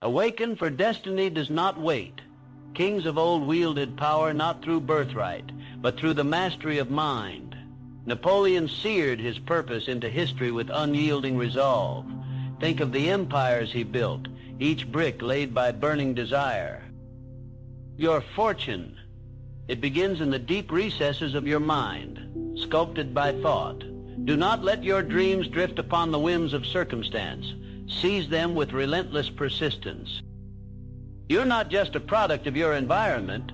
Awaken, for destiny does not wait. Kings of old wielded power not through birthright, but through the mastery of mind. Napoleon seared his purpose into history with unyielding resolve. Think of the empires he built, each brick laid by burning desire. Your fortune, it begins in the deep recesses of your mind, sculpted by thought. Do not let your dreams drift upon the whims of circumstance. Seize them with relentless persistence. You're not just a product of your environment,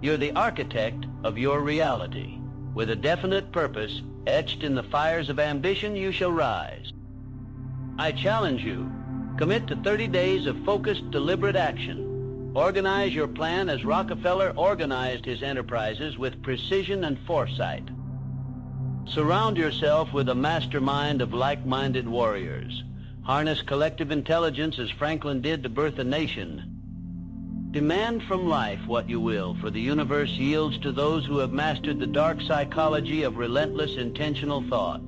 you're the architect of your reality. With a definite purpose etched in the fires of ambition, you shall rise. I challenge you, commit to 30 days of focused, deliberate action. Organize your plan as Rockefeller organized his enterprises with precision and foresight. Surround yourself with a mastermind of like-minded warriors. Harness collective intelligence as Franklin did to birth a nation. Demand from life what you will, for the universe yields to those who have mastered the dark psychology of relentless, intentional thought.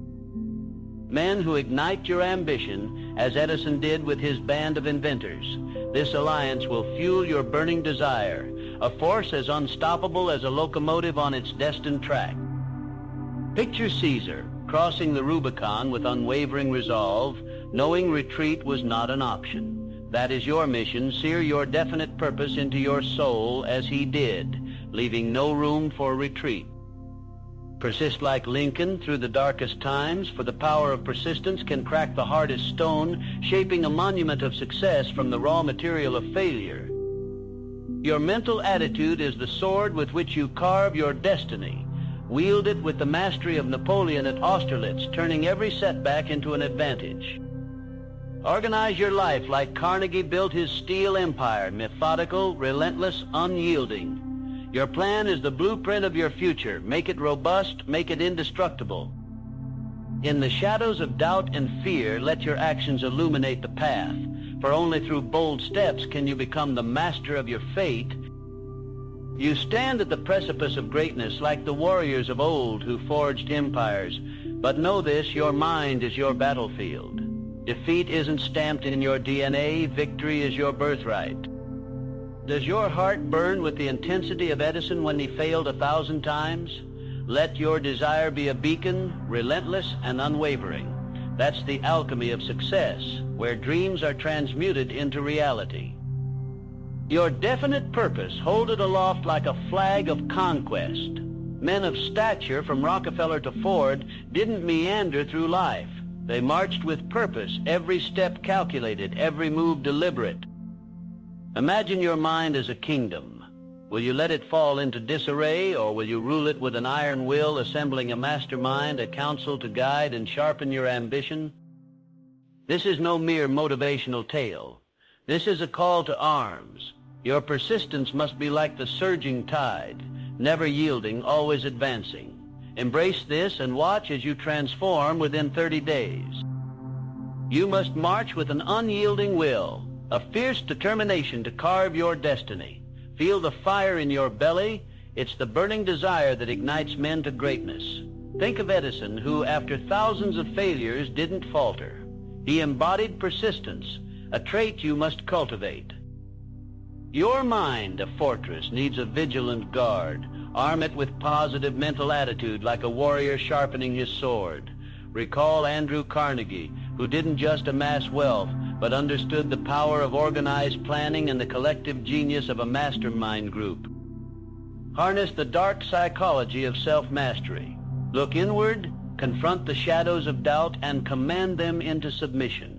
Men who ignite your ambition, as Edison did with his band of inventors. This alliance will fuel your burning desire, a force as unstoppable as a locomotive on its destined track. Picture Caesar crossing the Rubicon with unwavering resolve, knowing retreat was not an option. That is your mission. Sear your definite purpose into your soul as he did, leaving no room for retreat. Persist like Lincoln through the darkest times, for the power of persistence can crack the hardest stone, shaping a monument of success from the raw material of failure. Your mental attitude is the sword with which you carve your destiny. Wield it with the mastery of Napoleon at Austerlitz, turning every setback into an advantage. Organize your life like Carnegie built his steel empire, methodical, relentless, unyielding. Your plan is the blueprint of your future. Make it robust, make it indestructible. In the shadows of doubt and fear, let your actions illuminate the path, for only through bold steps can you become the master of your fate. You stand at the precipice of greatness like the warriors of old who forged empires, but know this, your mind is your battlefield. Defeat isn't stamped in your DNA, victory is your birthright. Does your heart burn with the intensity of Edison when he failed 1,000 times? Let your desire be a beacon, relentless and unwavering. That's the alchemy of success, where dreams are transmuted into reality. Your definite purpose, hold it aloft like a flag of conquest. Men of stature from Rockefeller to Ford didn't meander through life. They marched with purpose, every step calculated, every move deliberate. Imagine your mind as a kingdom. Will you let it fall into disarray, or will you rule it with an iron will, assembling a mastermind, a council to guide and sharpen your ambition? This is no mere motivational tale. This is a call to arms. Your persistence must be like the surging tide, never yielding, always advancing. Embrace this and watch as you transform within 30 days. You must march with an unyielding will, a fierce determination to carve your destiny. Feel the fire in your belly. It's the burning desire that ignites men to greatness. Think of Edison, who, after thousands of failures, didn't falter. He embodied persistence, a trait you must cultivate. Your mind, a fortress, needs a vigilant guard. Arm it with positive mental attitude like a warrior sharpening his sword. Recall Andrew Carnegie, who didn't just amass wealth, but understood the power of organized planning and the collective genius of a mastermind group. Harness the dark psychology of self-mastery. Look inward, confront the shadows of doubt, and command them into submission.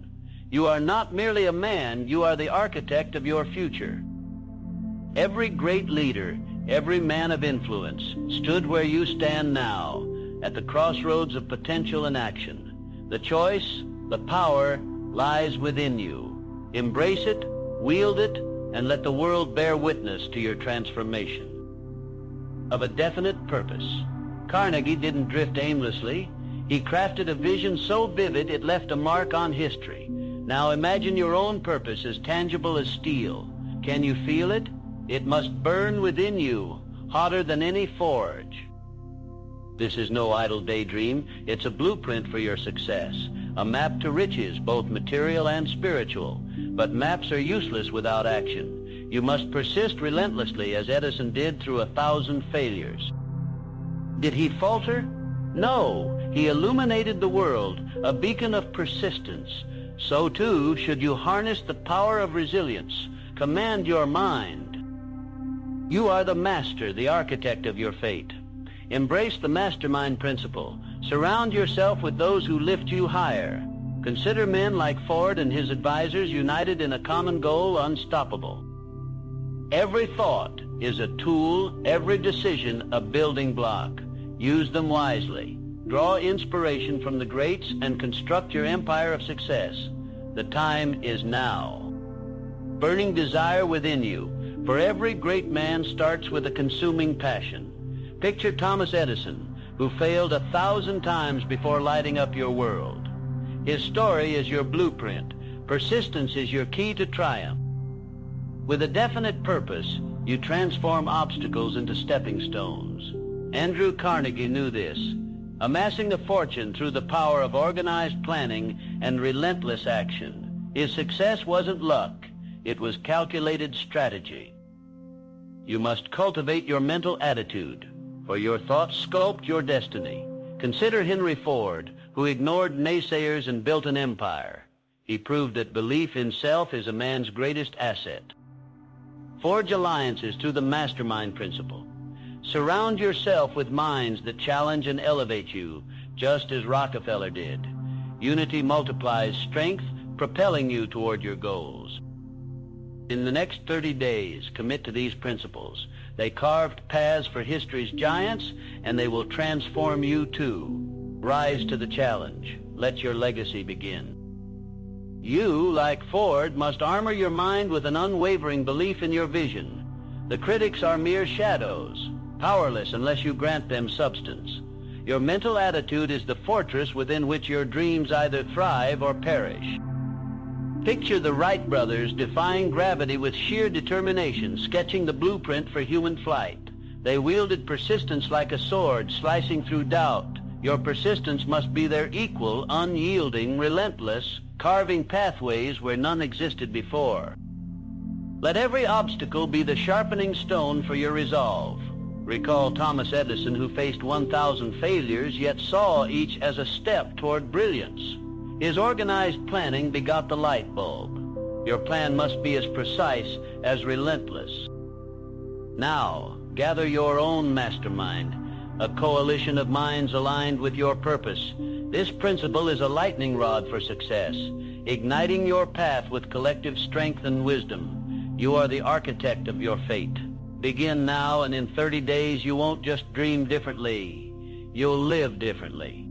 You are not merely a man, you are the architect of your future. Every great leader, every man of influence, stood where you stand now, at the crossroads of potential and action. The choice, the power, lies within you. Embrace it, wield it, and let the world bear witness to your transformation. Of a definite purpose. Carnegie didn't drift aimlessly. He crafted a vision so vivid it left a mark on history. Now imagine your own purpose as tangible as steel. Can you feel it? It must burn within you, hotter than any forge. This is no idle daydream. It's a blueprint for your success, a map to riches, both material and spiritual. But maps are useless without action. You must persist relentlessly, as Edison did through 1,000 failures. Did he falter? No, he illuminated the world, a beacon of persistence. So too should you harness the power of resilience. Command your mind. You are the master, the architect of your fate. Embrace the mastermind principle. Surround yourself with those who lift you higher. Consider men like Ford and his advisors united in a common goal, unstoppable. Every thought is a tool, every decision a building block. Use them wisely. Draw inspiration from the greats and construct your empire of success. The time is now. Burning desire within you. For every great man starts with a consuming passion. Picture Thomas Edison, who failed 1,000 times before lighting up your world. His story is your blueprint. Persistence is your key to triumph. With a definite purpose, you transform obstacles into stepping stones. Andrew Carnegie knew this. Amassing a fortune through the power of organized planning and relentless action. His success wasn't luck. It was calculated strategy. You must cultivate your mental attitude, for your thoughts sculpt your destiny. Consider Henry Ford, who ignored naysayers and built an empire. He proved that belief in self is a man's greatest asset. Forge alliances through the mastermind principle. Surround yourself with minds that challenge and elevate you, just as Rockefeller did. Unity multiplies strength, propelling you toward your goals. In the next 30 days, commit to these principles. They carved paths for history's giants, and they will transform you too. Rise to the challenge. Let your legacy begin. You, like Ford, must armor your mind with an unwavering belief in your vision. The critics are mere shadows, powerless unless you grant them substance. Your mental attitude is the fortress within which your dreams either thrive or perish. Picture the Wright brothers defying gravity with sheer determination, sketching the blueprint for human flight. They wielded persistence like a sword, slicing through doubt. Your persistence must be their equal, unyielding, relentless, carving pathways where none existed before. Let every obstacle be the sharpening stone for your resolve. Recall Thomas Edison, who faced 1,000 failures, yet saw each as a step toward brilliance. His organized planning begot the light bulb. Your plan must be as precise as relentless. Now, gather your own mastermind, a coalition of minds aligned with your purpose. This principle is a lightning rod for success, igniting your path with collective strength and wisdom. You are the architect of your fate. Begin now, and in 30 days you won't just dream differently, you'll live differently.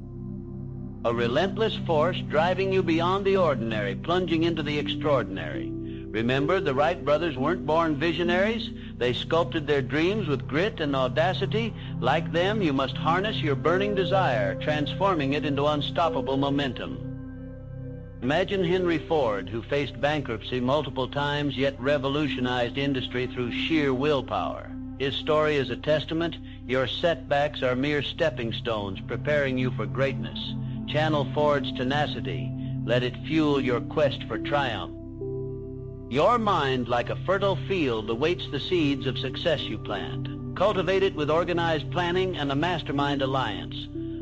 A relentless force driving you beyond the ordinary, plunging into the extraordinary. Remember, the Wright brothers weren't born visionaries. They sculpted their dreams with grit and audacity. Like them, you must harness your burning desire, transforming it into unstoppable momentum. Imagine Henry Ford, who faced bankruptcy multiple times, yet revolutionized industry through sheer willpower. His story is a testament. Your setbacks are mere stepping stones, preparing you for greatness. Channel Ford's tenacity. Let it fuel your quest for triumph. Your mind, like a fertile field, awaits the seeds of success you plant. Cultivate it with organized planning and a mastermind alliance.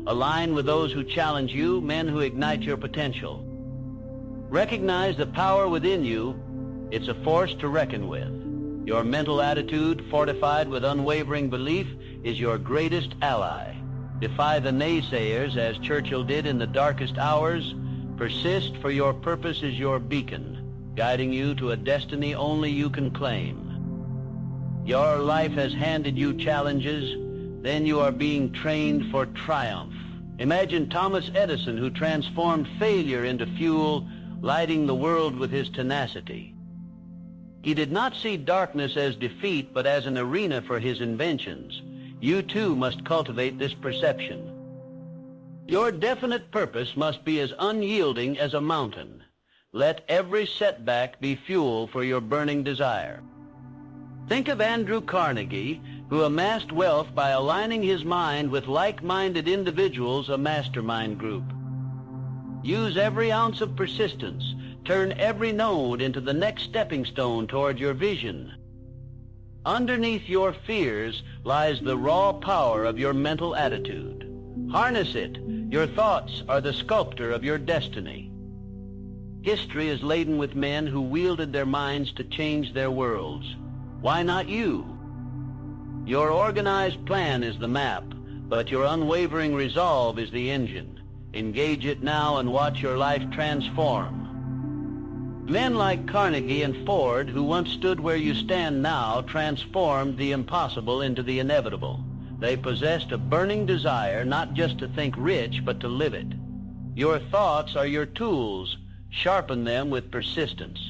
Align with those who challenge you, men who ignite your potential. Recognize the power within you. It's a force to reckon with. Your mental attitude, fortified with unwavering belief, is your greatest ally. Defy the naysayers, as Churchill did in the darkest hours. Persist, for your purpose is your beacon, guiding you to a destiny only you can claim. Your life has handed you challenges, then you are being trained for triumph. Imagine Thomas Edison, who transformed failure into fuel, lighting the world with his tenacity. He did not see darkness as defeat, but as an arena for his inventions. You too must cultivate this perception. Your definite purpose must be as unyielding as a mountain. Let every setback be fuel for your burning desire. Think of Andrew Carnegie, who amassed wealth by aligning his mind with like-minded individuals, a mastermind group. Use every ounce of persistence. Turn every node into the next stepping stone toward your vision. Underneath your fears lies the raw power of your mental attitude. Harness it. Your thoughts are the sculptor of your destiny. History is laden with men who wielded their minds to change their worlds. Why not you? Your organized plan is the map, but your unwavering resolve is the engine. Engage it now and watch your life transform. Men like Carnegie and Ford, who once stood where you stand now, transformed the impossible into the inevitable. They possessed a burning desire not just to think rich, but to live it. Your thoughts are your tools. Sharpen them with persistence.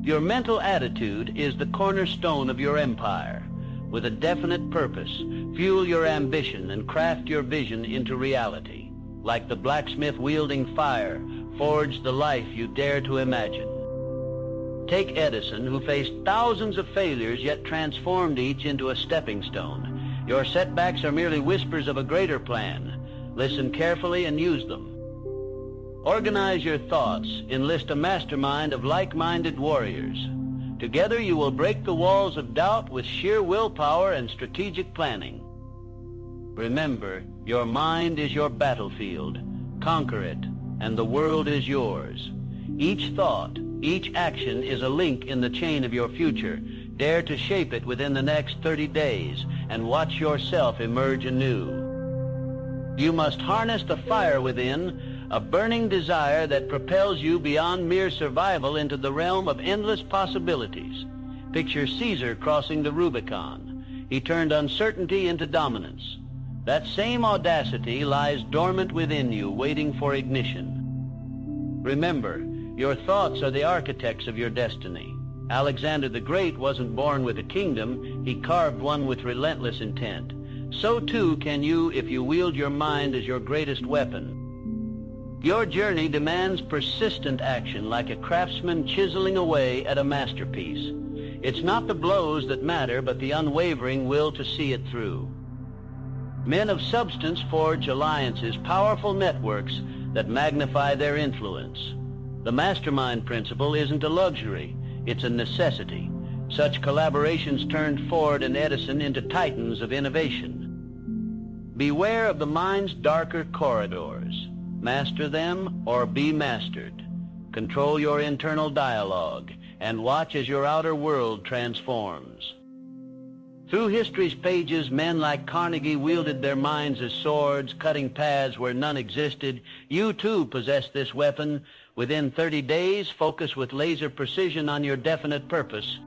Your mental attitude is the cornerstone of your empire. With a definite purpose, fuel your ambition and craft your vision into reality. Like the blacksmith wielding fire, forge the life you dare to imagine. Take Edison, who faced thousands of failures yet transformed each into a stepping stone. Your setbacks are merely whispers of a greater plan. Listen carefully and use them. Organize your thoughts. Enlist a mastermind of like-minded warriors. Together you will break the walls of doubt with sheer willpower and strategic planning. Remember, your mind is your battlefield. Conquer it, and the world is yours. Each thought, each action is a link in the chain of your future. Dare to shape it within the next 30 days, and watch yourself emerge anew. You must harness the fire within, a burning desire that propels you beyond mere survival into the realm of endless possibilities. Picture Caesar crossing the Rubicon. He turned uncertainty into dominance. That same audacity lies dormant within you, waiting for ignition. Remember, your thoughts are the architects of your destiny. Alexander the Great wasn't born with a kingdom, he carved one with relentless intent. So too can you if you wield your mind as your greatest weapon. Your journey demands persistent action, like a craftsman chiseling away at a masterpiece. It's not the blows that matter, but the unwavering will to see it through. Men of substance forge alliances, powerful networks that magnify their influence. The mastermind principle isn't a luxury, it's a necessity. Such collaborations turned Ford and Edison into titans of innovation. Beware of the mind's darker corridors. Master them or be mastered. Control your internal dialogue and watch as your outer world transforms. Through history's pages, men like Carnegie wielded their minds as swords, cutting paths where none existed. You too possess this weapon. Within 30 days, focus with laser precision on your definite purpose.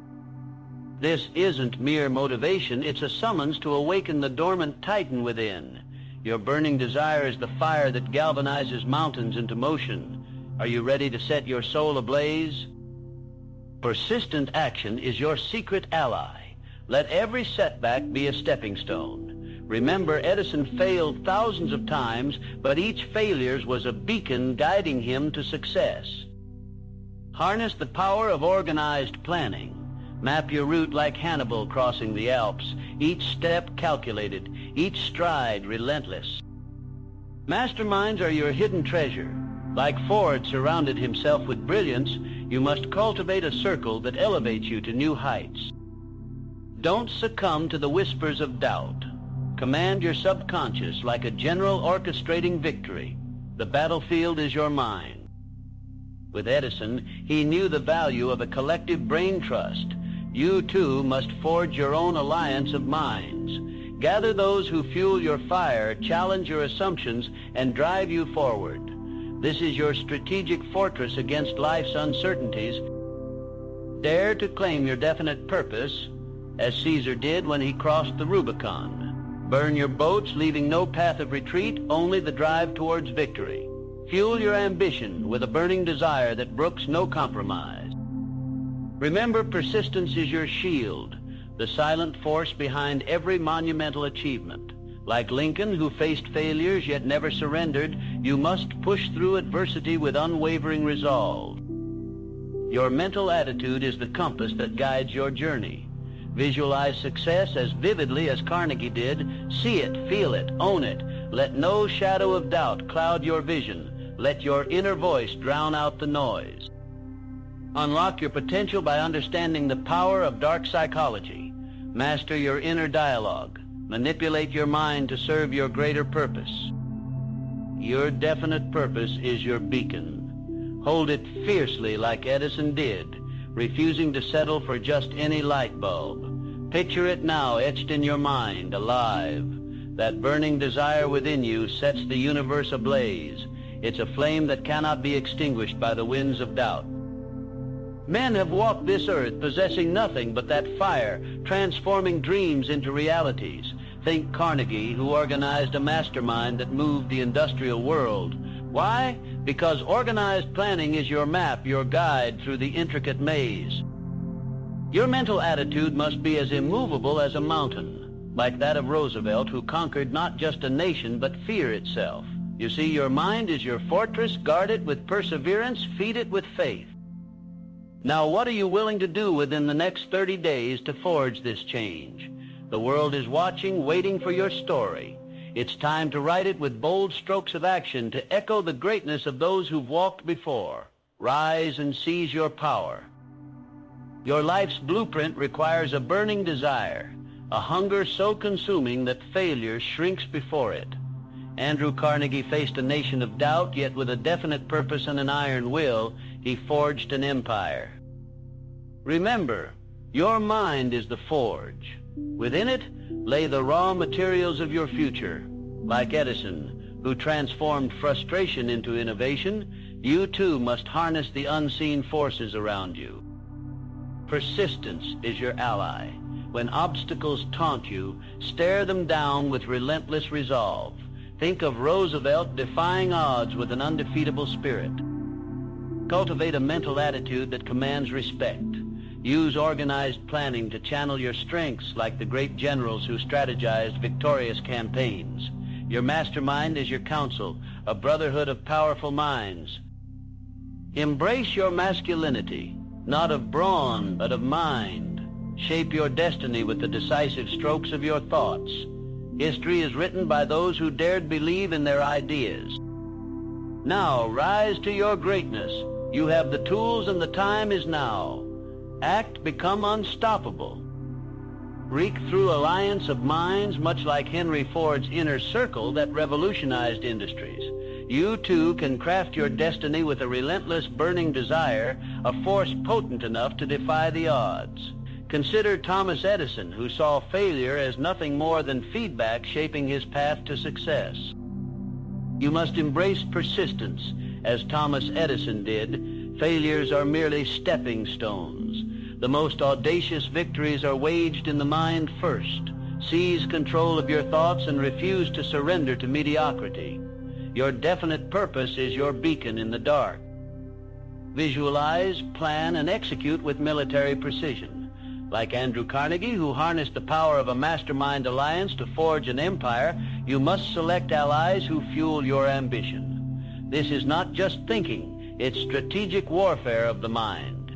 This isn't mere motivation, it's a summons to awaken the dormant titan within. Your burning desire is the fire that galvanizes mountains into motion. Are you ready to set your soul ablaze? Persistent action is your secret ally. Let every setback be a stepping stone. Remember, Edison failed thousands of times, but each failure was a beacon guiding him to success. Harness the power of organized planning. Map your route like Hannibal crossing the Alps, each step calculated, each stride relentless. Masterminds are your hidden treasure. Like Ford surrounded himself with brilliance, you must cultivate a circle that elevates you to new heights. Don't succumb to the whispers of doubt. Command your subconscious like a general orchestrating victory. The battlefield is your mind. With Edison, he knew the value of a collective brain trust. You too must forge your own alliance of minds. Gather those who fuel your fire, challenge your assumptions, and drive you forward. This is your strategic fortress against life's uncertainties. Dare to claim your definite purpose, as Caesar did when he crossed the Rubicon. Burn your boats, leaving no path of retreat, only the drive towards victory. Fuel your ambition with a burning desire that brooks no compromise. Remember, persistence is your shield, the silent force behind every monumental achievement. Like Lincoln, who faced failures yet never surrendered, you must push through adversity with unwavering resolve. Your mental attitude is the compass that guides your journey. Visualize success as vividly as Carnegie did. See it, feel it, own it. Let no shadow of doubt cloud your vision. Let your inner voice drown out the noise. Unlock your potential by understanding the power of dark psychology. Master your inner dialogue. Manipulate your mind to serve your greater purpose. Your definite purpose is your beacon. Hold it fiercely like Edison did, refusing to settle for just any light bulb. Picture it now etched in your mind, alive. That burning desire within you sets the universe ablaze. It's a flame that cannot be extinguished by the winds of doubt. Men have walked this earth possessing nothing but that fire, transforming dreams into realities. Think Carnegie, who organized a mastermind that moved the industrial world. Why? Because organized planning is your map, your guide through the intricate maze. Your mental attitude must be as immovable as a mountain, like that of Roosevelt, who conquered not just a nation, but fear itself. You see, your mind is your fortress. Guard it with perseverance. Feed it with faith. Now, what are you willing to do within the next 30 days to forge this change? The world is watching, waiting for your story. It's time to write it with bold strokes of action to echo the greatness of those who've walked before. Rise and seize your power. Your life's blueprint requires a burning desire, a hunger so consuming that failure shrinks before it. Andrew Carnegie faced a nation of doubt, yet with a definite purpose and an iron will, he forged an empire. Remember, your mind is the forge. Within it lay the raw materials of your future. Like Edison, who transformed frustration into innovation, you too must harness the unseen forces around you. Persistence is your ally. When obstacles taunt you, stare them down with relentless resolve. Think of Roosevelt defying odds with an undefeatable spirit. Cultivate a mental attitude that commands respect. Use organized planning to channel your strengths like the great generals who strategized victorious campaigns. Your mastermind is your counsel, a brotherhood of powerful minds. Embrace your masculinity, not of brawn, but of mind. Shape your destiny with the decisive strokes of your thoughts. History is written by those who dared believe in their ideas. Now, rise to your greatness. You have the tools and the time is now. Act, become unstoppable. Reek through alliance of minds, much like Henry Ford's inner circle that revolutionized industries. You too can craft your destiny with a relentless burning desire, a force potent enough to defy the odds. Consider Thomas Edison, who saw failure as nothing more than feedback shaping his path to success. You must embrace persistence, as Thomas Edison did. Failures are merely stepping stones. The most audacious victories are waged in the mind first. Seize control of your thoughts and refuse to surrender to mediocrity. Your definite purpose is your beacon in the dark. Visualize, plan, and execute with military precision. Like Andrew Carnegie, who harnessed the power of a mastermind alliance to forge an empire, you must select allies who fuel your ambition. This is not just thinking, it's strategic warfare of the mind.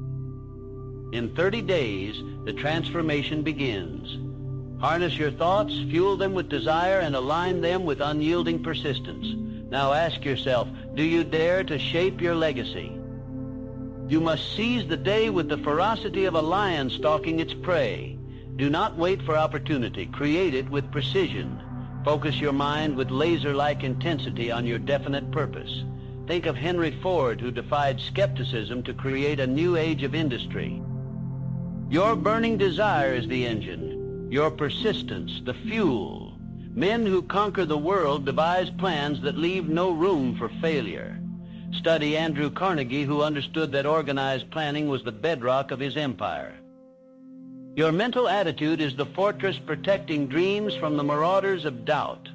In 30 days, the transformation begins. Harness your thoughts, fuel them with desire, and align them with unyielding persistence. Now ask yourself, do you dare to shape your legacy? You must seize the day with the ferocity of a lion stalking its prey. Do not wait for opportunity. Create it with precision. Focus your mind with laser-like intensity on your definite purpose. Think of Henry Ford, who defied skepticism to create a new age of industry. Your burning desire is the engine, your persistence the fuel. Men who conquer the world devise plans that leave no room for failure. Study Andrew Carnegie, who understood that organized planning was the bedrock of his empire. Your mental attitude is the fortress protecting dreams from the marauders of doubt.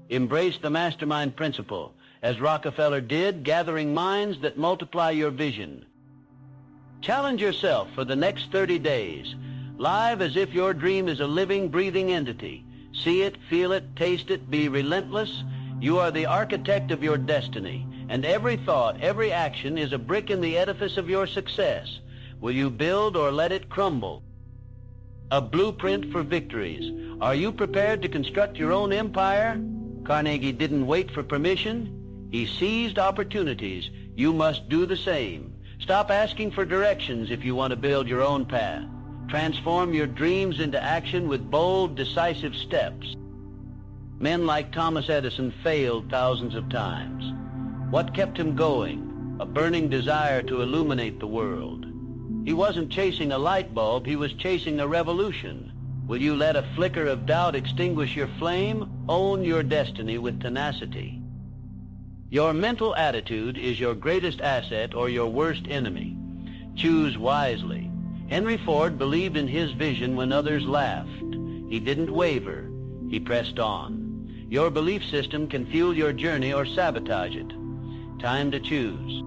Embrace the mastermind principle, as Rockefeller did, gathering minds that multiply your vision. Challenge yourself for the next 30 days. Live as if your dream is a living, breathing entity. See it, feel it, taste it, be relentless. You are the architect of your destiny, and every thought, every action is a brick in the edifice of your success. Will you build or let it crumble? A blueprint for victories. Are you prepared to construct your own empire? Carnegie didn't wait for permission. He seized opportunities. You must do the same. Stop asking for directions if you want to build your own path. Transform your dreams into action with bold, decisive steps. Men like Thomas Edison failed thousands of times. What kept him going? A burning desire to illuminate the world. He wasn't chasing a light bulb, he was chasing a revolution. Will you let a flicker of doubt extinguish your flame? Own your destiny with tenacity. Your mental attitude is your greatest asset or your worst enemy. Choose wisely. Henry Ford believed in his vision when others laughed. He didn't waver. He pressed on. Your belief system can fuel your journey or sabotage it. Time to choose.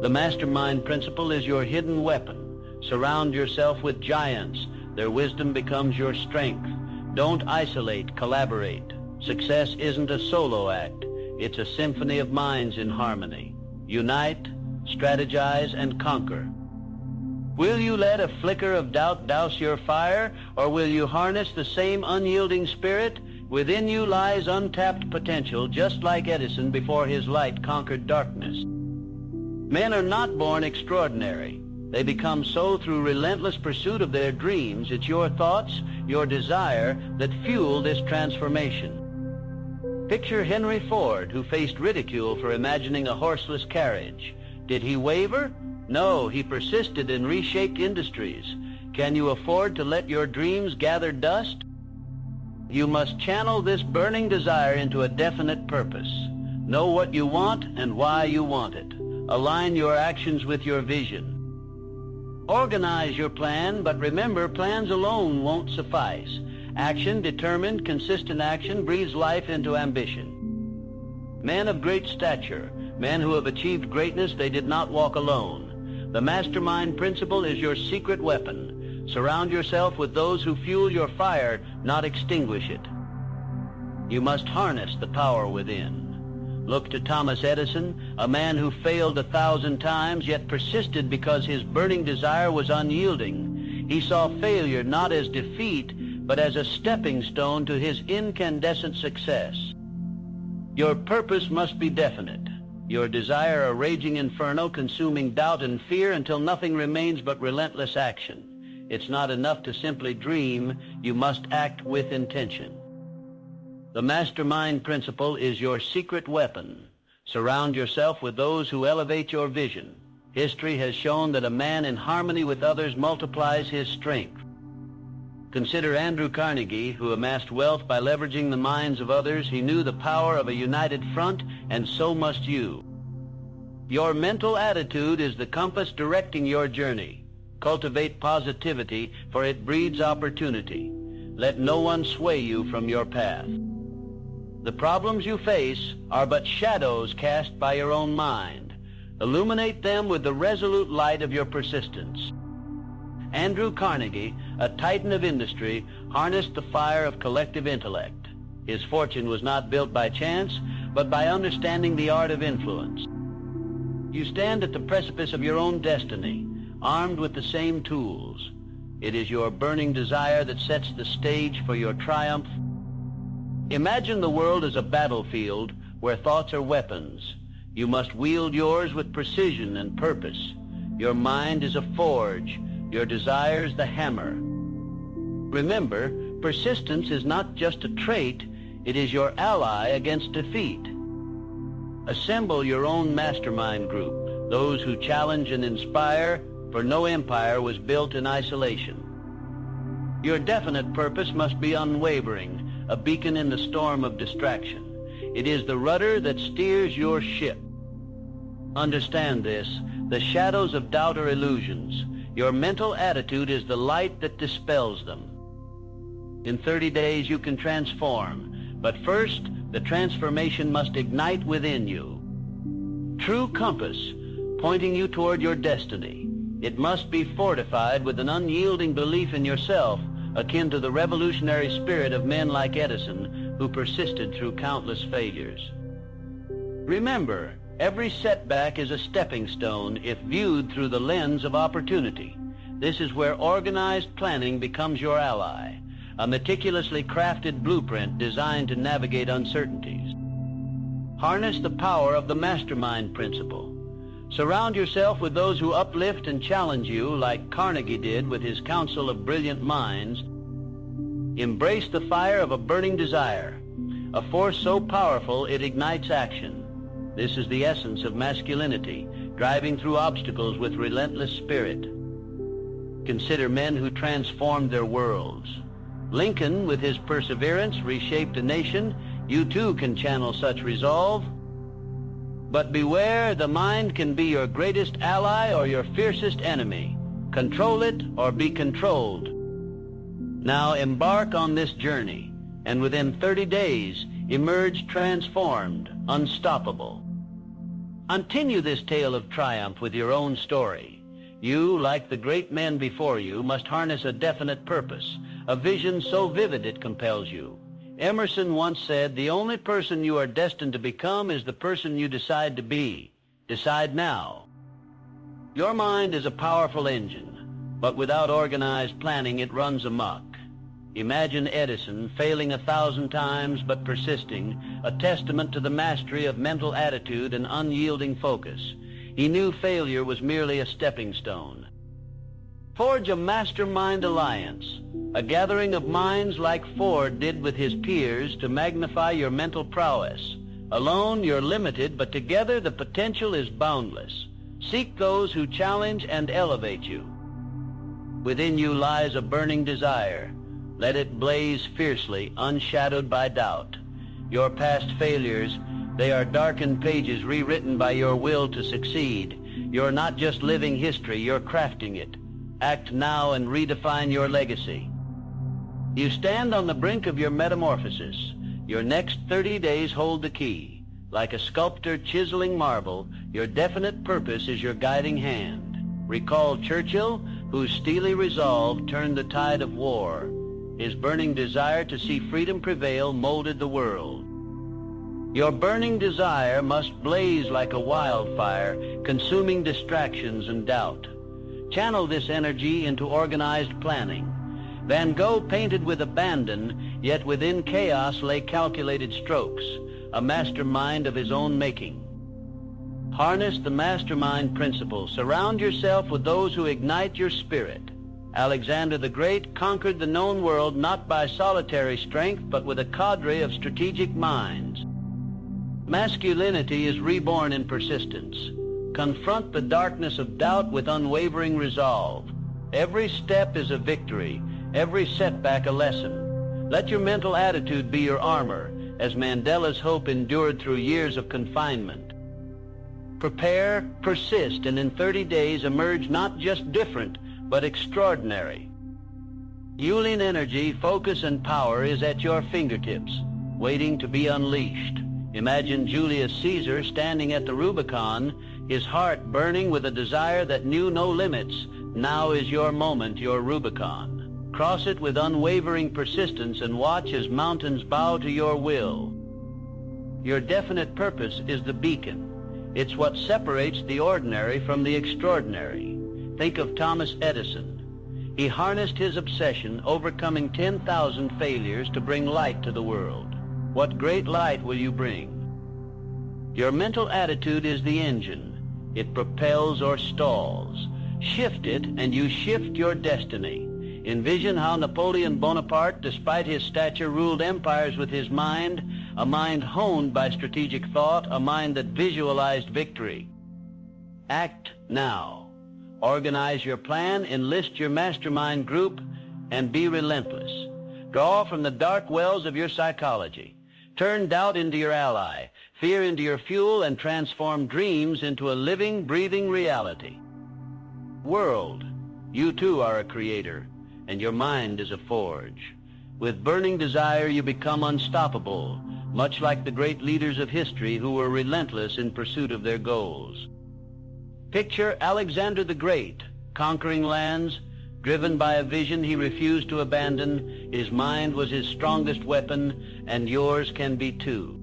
The mastermind principle is your hidden weapon. Surround yourself with giants. Their wisdom becomes your strength. Don't isolate, collaborate. Success isn't a solo act. It's a symphony of minds in harmony. Unite, strategize, and conquer. Will you let a flicker of doubt douse your fire, or will you harness the same unyielding spirit? Within you lies untapped potential, just like Edison before his light conquered darkness. Men are not born extraordinary. They become so through relentless pursuit of their dreams. It's your thoughts, your desire, that fuel this transformation. Picture Henry Ford, who faced ridicule for imagining a horseless carriage. Did he waver? No, he persisted and reshaped industries. Can you afford to let your dreams gather dust? You must channel this burning desire into a definite purpose. Know what you want and why you want it. Align your actions with your vision. Organize your plan, but remember, plans alone won't suffice. Action, determined, consistent action, breathes life into ambition. Men of great stature, men who have achieved greatness, they did not walk alone. The mastermind principle is your secret weapon. Surround yourself with those who fuel your fire, not extinguish it. You must harness the power within. Look to Thomas Edison, a man who failed 1,000 times, yet persisted because his burning desire was unyielding. He saw failure not as defeat, but as a stepping stone to his incandescent success. Your purpose must be definite. Your desire a raging inferno, consuming doubt and fear until nothing remains but relentless action. It's not enough to simply dream. You must act with intention. The mastermind principle is your secret weapon. Surround yourself with those who elevate your vision. History has shown that a man in harmony with others multiplies his strength. Consider Andrew Carnegie, who amassed wealth by leveraging the minds of others. He knew the power of a united front, and so must you. Your mental attitude is the compass directing your journey. Cultivate positivity, for it breeds opportunity. Let no one sway you from your path. The problems you face are but shadows cast by your own mind. Illuminate them with the resolute light of your persistence. Andrew Carnegie, a titan of industry, harnessed the fire of collective intellect. His fortune was not built by chance, but by understanding the art of influence. You stand at the precipice of your own destiny, armed with the same tools. It is your burning desire that sets the stage for your triumph. Imagine the world as a battlefield where thoughts are weapons. You must wield yours with precision and purpose. Your mind is a forge, your desires the hammer. Remember, persistence is not just a trait, it is your ally against defeat. Assemble your own mastermind group, those who challenge and inspire, for no empire was built in isolation. Your definite purpose must be unwavering, a beacon in the storm of distraction. It is the rudder that steers your ship. Understand this, the shadows of doubt are illusions. Your mental attitude is the light that dispels them. In 30 days you can transform, but first the transformation must ignite within you. True compass, pointing you toward your destiny. It must be fortified with an unyielding belief in yourself, akin to the revolutionary spirit of men like Edison, who persisted through countless failures. Remember, every setback is a stepping stone if viewed through the lens of opportunity. This is where organized planning becomes your ally, a meticulously crafted blueprint designed to navigate uncertainties. Harness the power of the mastermind principle. Surround yourself with those who uplift and challenge you like Carnegie did with his council of brilliant minds. Embrace the fire of a burning desire, a force so powerful it ignites action. This is the essence of masculinity, driving through obstacles with relentless spirit. Consider men who transformed their worlds. Lincoln, with his perseverance, reshaped a nation. You too can channel such resolve. But beware, the mind can be your greatest ally or your fiercest enemy. Control it or be controlled. Now embark on this journey, and within 30 days, emerge transformed, unstoppable. Continue this tale of triumph with your own story. You, like the great men before you, must harness a definite purpose, a vision so vivid it compels you. Emerson once said, "The only person you are destined to become is the person you decide to be. Decide now." Your mind is a powerful engine, but without organized planning it runs amok. Imagine Edison failing 1,000 times but persisting, a testament to the mastery of mental attitude and unyielding focus. He knew failure was merely a stepping stone. Forge a mastermind alliance, a gathering of minds like Ford did with his peers to magnify your mental prowess. Alone you're limited, but together the potential is boundless. Seek those who challenge and elevate you. Within you lies a burning desire. Let it blaze fiercely, unshadowed by doubt. Your past failures, they are darkened pages rewritten by your will to succeed. You're not just living history, you're crafting it. Act now and redefine your legacy. You stand on the brink of your metamorphosis. Your next 30 days hold the key. Like a sculptor chiseling marble, your definite purpose is your guiding hand. Recall Churchill, whose steely resolve turned the tide of war. His burning desire to see freedom prevail molded the world. Your burning desire must blaze like a wildfire, consuming distractions and doubt. Channel this energy into organized planning. Van Gogh painted with abandon, yet within chaos lay calculated strokes, a mastermind of his own making. Harness the mastermind principle. Surround yourself with those who ignite your spirit. Alexander the Great conquered the known world not by solitary strength, but with a cadre of strategic minds. Masculinity is reborn in persistence. Confront the darkness of doubt with unwavering resolve. Every step is a victory, every setback a lesson. Let your mental attitude be your armor, as Mandela's hope endured through years of confinement. Prepare, persist, and in 30 days emerge not just different, but extraordinary. Yulin energy, focus, and power is at your fingertips, waiting to be unleashed. Imagine Julius Caesar standing at the Rubicon, his heart burning with a desire that knew no limits. Now is your moment, your Rubicon. Cross it with unwavering persistence and watch as mountains bow to your will. Your definite purpose is the beacon. It's what separates the ordinary from the extraordinary. Think of Thomas Edison. He harnessed his obsession, overcoming 10,000 failures to bring light to the world. What great light will you bring? Your mental attitude is the engine. It propels or stalls. Shift it, and you shift your destiny. Envision how Napoleon Bonaparte, despite his stature, ruled empires with his mind, a mind honed by strategic thought, a mind that visualized victory. Act now. Organize your plan, enlist your mastermind group, and be relentless. Draw from the dark wells of your psychology. Turn doubt into your ally, fear into your fuel, and transform dreams into a living, breathing reality. World, you too are a creator, and your mind is a forge. With burning desire, you become unstoppable, much like the great leaders of history who were relentless in pursuit of their goals. Picture Alexander the Great, conquering lands, driven by a vision he refused to abandon. His mind was his strongest weapon, and yours can be too.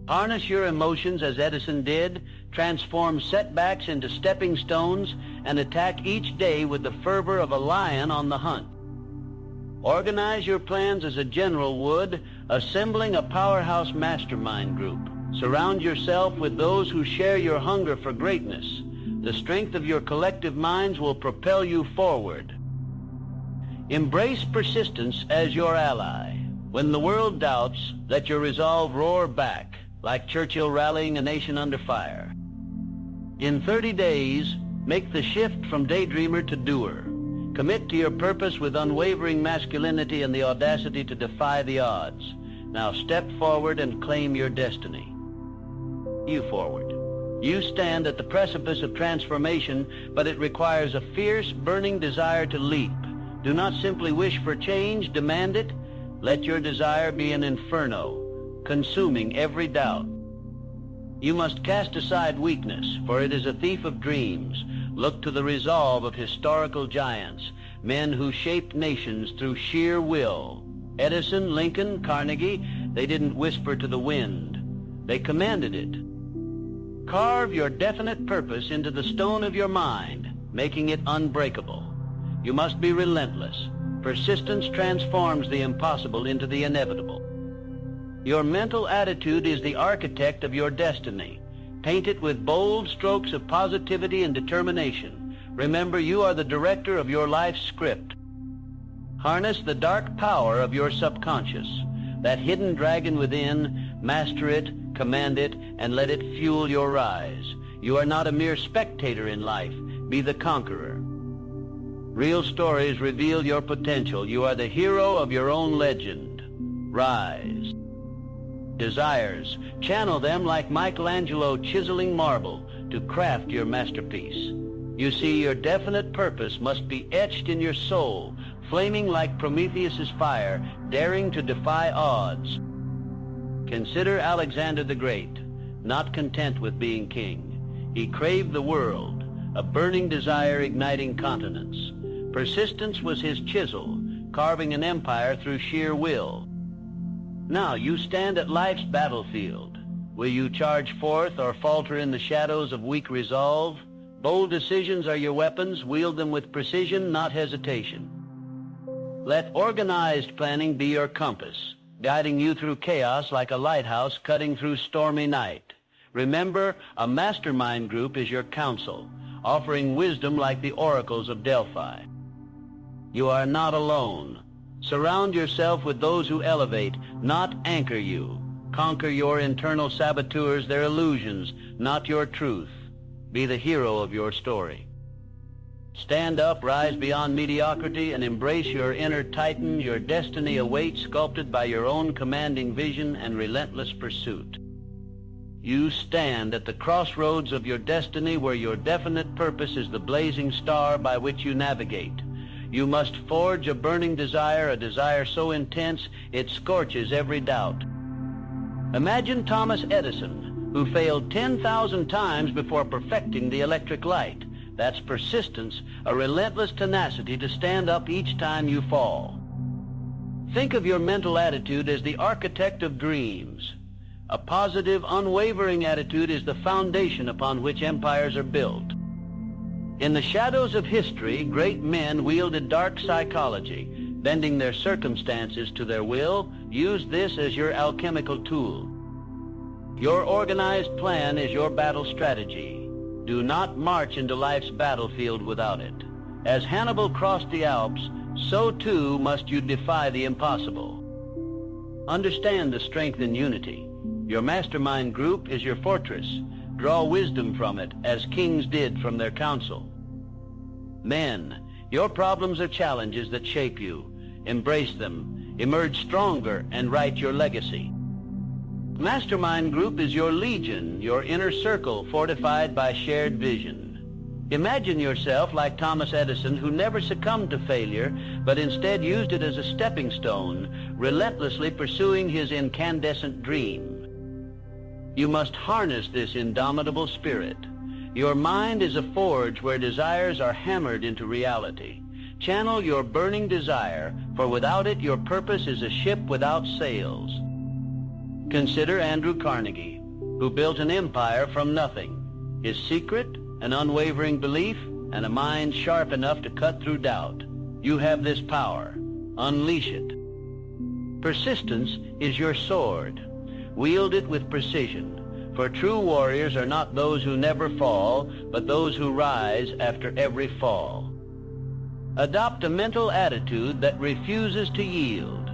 Harness your emotions as Edison did, transform setbacks into stepping stones, and attack each day with the fervor of a lion on the hunt. Organize your plans as a general would, assembling a powerhouse mastermind group. Surround yourself with those who share your hunger for greatness. The strength of your collective minds will propel you forward. Embrace persistence as your ally. When the world doubts, let your resolve roar back, like Churchill rallying a nation under fire. In 30 days, make the shift from daydreamer to doer. Commit to your purpose with unwavering masculinity and the audacity to defy the odds. Now step forward and claim your destiny. You forward. You stand at the precipice of transformation, but it requires a fierce, burning desire to leap. Do not simply wish for change, demand it. Let your desire be an inferno, consuming every doubt. You must cast aside weakness, for it is a thief of dreams. Look to the resolve of historical giants, men who shaped nations through sheer will. Edison, Lincoln, Carnegie, they didn't whisper to the wind. They commanded it. Carve your definite purpose into the stone of your mind, making it unbreakable. You must be relentless. Persistence transforms the impossible into the inevitable. Your mental attitude is the architect of your destiny. Paint it with bold strokes of positivity and determination. Remember, you are the director of your life's script. Harness the dark power of your subconscious. That hidden dragon within, master it, command it, and let it fuel your rise. You are not a mere spectator in life. Be the conqueror. Real stories reveal your potential. You are the hero of your own legend. Rise. Desires, channel them like Michelangelo chiseling marble to craft your masterpiece. You see, your definite purpose must be etched in your soul, flaming like Prometheus's fire, daring to defy odds. Consider Alexander the Great, not content with being king. He craved the world, a burning desire igniting continents. Persistence was his chisel, carving an empire through sheer will. Now you stand at life's battlefield. Will you charge forth or falter in the shadows of weak resolve? Bold decisions are your weapons. Wield them with precision, not hesitation. Let organized planning be your compass, guiding you through chaos like a lighthouse cutting through stormy night. Remember, a mastermind group is your counsel, offering wisdom like the oracles of Delphi. You are not alone. Surround yourself with those who elevate, not anchor you. Conquer your internal saboteurs, their illusions, not your truth. Be the hero of your story. Stand up, rise beyond mediocrity, and embrace your inner titan. Your destiny awaits, sculpted by your own commanding vision and relentless pursuit. You stand at the crossroads of your destiny, where your definite purpose is the blazing star by which you navigate. You must forge a burning desire, a desire so intense it scorches every doubt. Imagine Thomas Edison, who failed 10,000 times before perfecting the electric light. That's persistence, a relentless tenacity to stand up each time you fall. Think of your mental attitude as the architect of dreams. A positive, unwavering attitude is the foundation upon which empires are built. In the shadows of history, great men wielded dark psychology, bending their circumstances to their will. Use this as your alchemical tool. Your organized plan is your battle strategy. Do not march into life's battlefield without it. As Hannibal crossed the Alps, so too must you defy the impossible. Understand the strength in unity. Your mastermind group is your fortress. Draw wisdom from it, as kings did from their counsel. Men, your problems are challenges that shape you. Embrace them, emerge stronger, and write your legacy. Mastermind group is your legion, your inner circle fortified by shared vision. Imagine yourself like Thomas Edison, who never succumbed to failure, but instead used it as a stepping stone, relentlessly pursuing his incandescent dream. You must harness this indomitable spirit. Your mind is a forge where desires are hammered into reality. Channel your burning desire, for without it your purpose is a ship without sails. Consider Andrew Carnegie, who built an empire from nothing. His secret, an unwavering belief, and a mind sharp enough to cut through doubt. You have this power. Unleash it. Persistence is your sword. Wield it with precision. For true warriors are not those who never fall, but those who rise after every fall. Adopt a mental attitude that refuses to yield.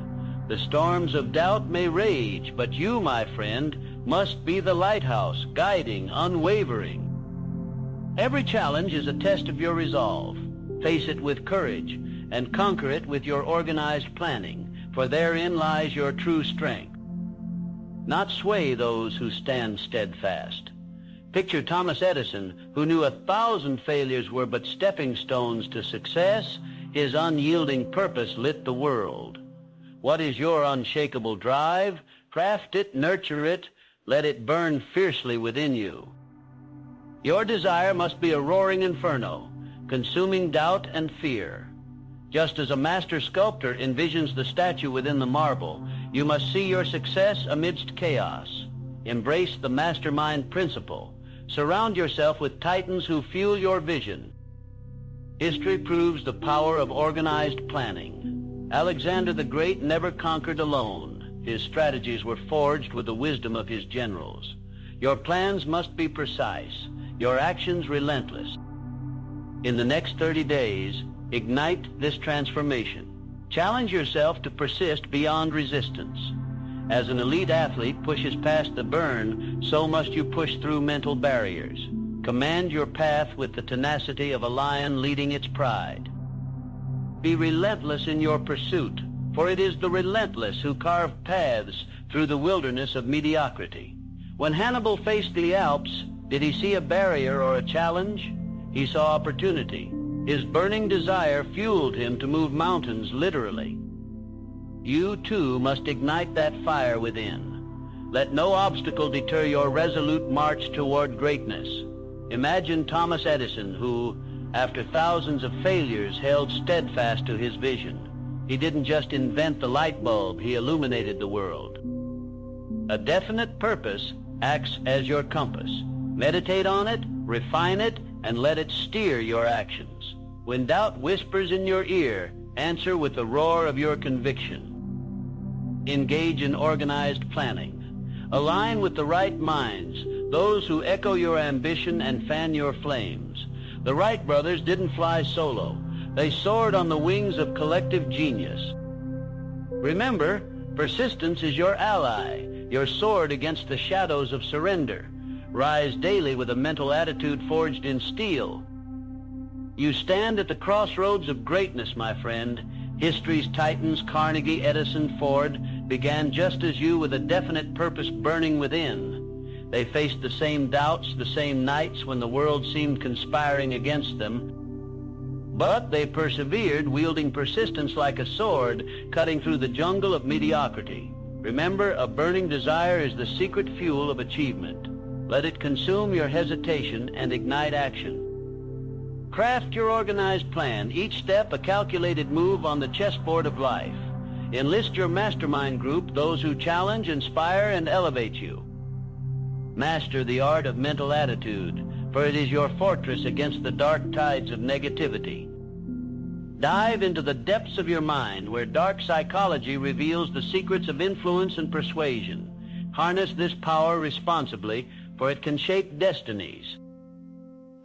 The storms of doubt may rage, but you, my friend, must be the lighthouse, guiding, unwavering. Every challenge is a test of your resolve. Face it with courage, and conquer it with your organized planning, for therein lies your true strength. Not sway those who stand steadfast. Picture Thomas Edison, who knew 1,000 failures were but stepping stones to success. His unyielding purpose lit the world. What is your unshakable drive? Craft it, nurture it, let it burn fiercely within you. Your desire must be a roaring inferno, consuming doubt and fear. Just as a master sculptor envisions the statue within the marble, you must see your success amidst chaos. Embrace the mastermind principle. Surround yourself with titans who fuel your vision. History proves the power of organized planning. Alexander the Great never conquered alone. His strategies were forged with the wisdom of his generals. Your plans must be precise, your actions relentless. In the next 30 days, ignite this transformation. Challenge yourself to persist beyond resistance. As an elite athlete pushes past the burn, so must you push through mental barriers. Command your path with the tenacity of a lion leading its pride. Be relentless in your pursuit, for it is the relentless who carve paths through the wilderness of mediocrity. When Hannibal faced the Alps, did he see a barrier or a challenge? He saw opportunity. His burning desire fueled him to move mountains literally. You too must ignite that fire within. Let no obstacle deter your resolute march toward greatness. Imagine Thomas Edison, who, after thousands of failures, held steadfast to his vision. He didn't just invent the light bulb, he illuminated the world. A definite purpose acts as your compass. Meditate on it, refine it, and let it steer your actions. When doubt whispers in your ear, answer with the roar of your conviction. Engage in organized planning. Align with the right minds, those who echo your ambition and fan your flames. The Wright brothers didn't fly solo. They soared on the wings of collective genius. Remember, persistence is your ally, your sword against the shadows of surrender. Rise daily with a mental attitude forged in steel. You stand at the crossroads of greatness, my friend. History's titans, Carnegie, Edison, Ford, began just as you with a definite purpose burning within. They faced the same doubts, the same nights when the world seemed conspiring against them. But they persevered, wielding persistence like a sword, cutting through the jungle of mediocrity. Remember, a burning desire is the secret fuel of achievement. Let it consume your hesitation and ignite action. Craft your organized plan, each step a calculated move on the chessboard of life. Enlist your mastermind group, those who challenge, inspire, and elevate you. Master the art of mental attitude, for it is your fortress against the dark tides of negativity. Dive into the depths of your mind, where dark psychology reveals the secrets of influence and persuasion. Harness this power responsibly, for it can shape destinies.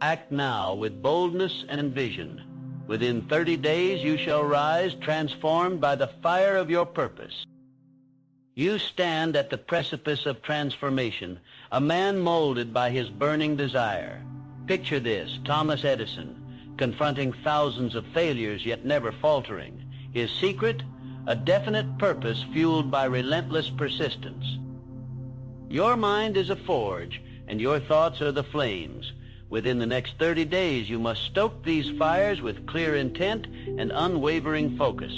Act now with boldness and vision. Within 30 days you shall rise, transformed by the fire of your purpose. You stand at the precipice of transformation, a man molded by his burning desire. Picture this, Thomas Edison, confronting thousands of failures yet never faltering. His secret, a definite purpose fueled by relentless persistence. Your mind is a forge, and your thoughts are the flames. Within the next 30 days, you must stoke these fires with clear intent and unwavering focus.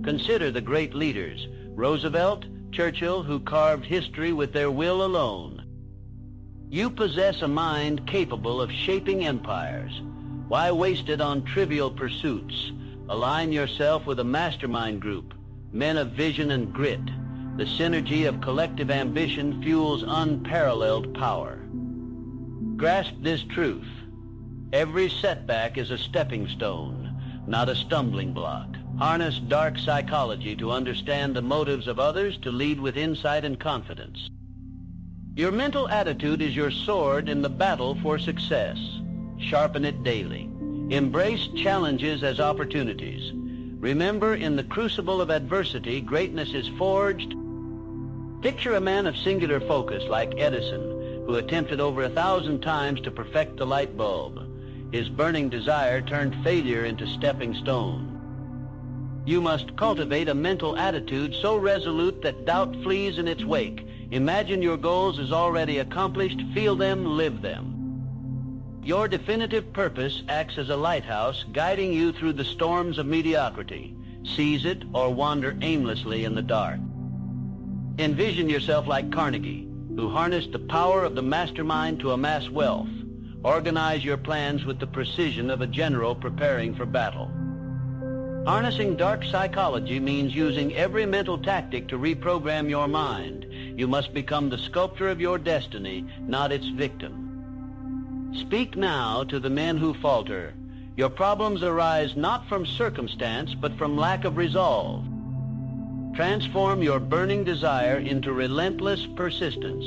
Consider the great leaders, Roosevelt, Churchill, who carved history with their will alone. You possess a mind capable of shaping empires. Why waste it on trivial pursuits? Align yourself with a mastermind group, men of vision and grit. The synergy of collective ambition fuels unparalleled power. Grasp this truth. Every setback is a stepping stone, not a stumbling block. Harness dark psychology to understand the motives of others, to lead with insight and confidence. Your mental attitude is your sword in the battle for success. Sharpen it daily. Embrace challenges as opportunities. Remember, in the crucible of adversity, greatness is forged. Picture a man of singular focus like Edison, who attempted over 1,000 times to perfect the light bulb. His burning desire turned failure into stepping stone. You must cultivate a mental attitude so resolute that doubt flees in its wake. Imagine your goals as already accomplished. Feel them, live them. Your definitive purpose acts as a lighthouse, guiding you through the storms of mediocrity. Seize it or wander aimlessly in the dark. Envision yourself like Carnegie, who harnessed the power of the mastermind to amass wealth. Organize your plans with the precision of a general preparing for battle. Harnessing dark psychology means using every mental tactic to reprogram your mind. You must become the sculptor of your destiny, not its victim. Speak now to the men who falter. Your problems arise not from circumstance, but from lack of resolve. Transform your burning desire into relentless persistence.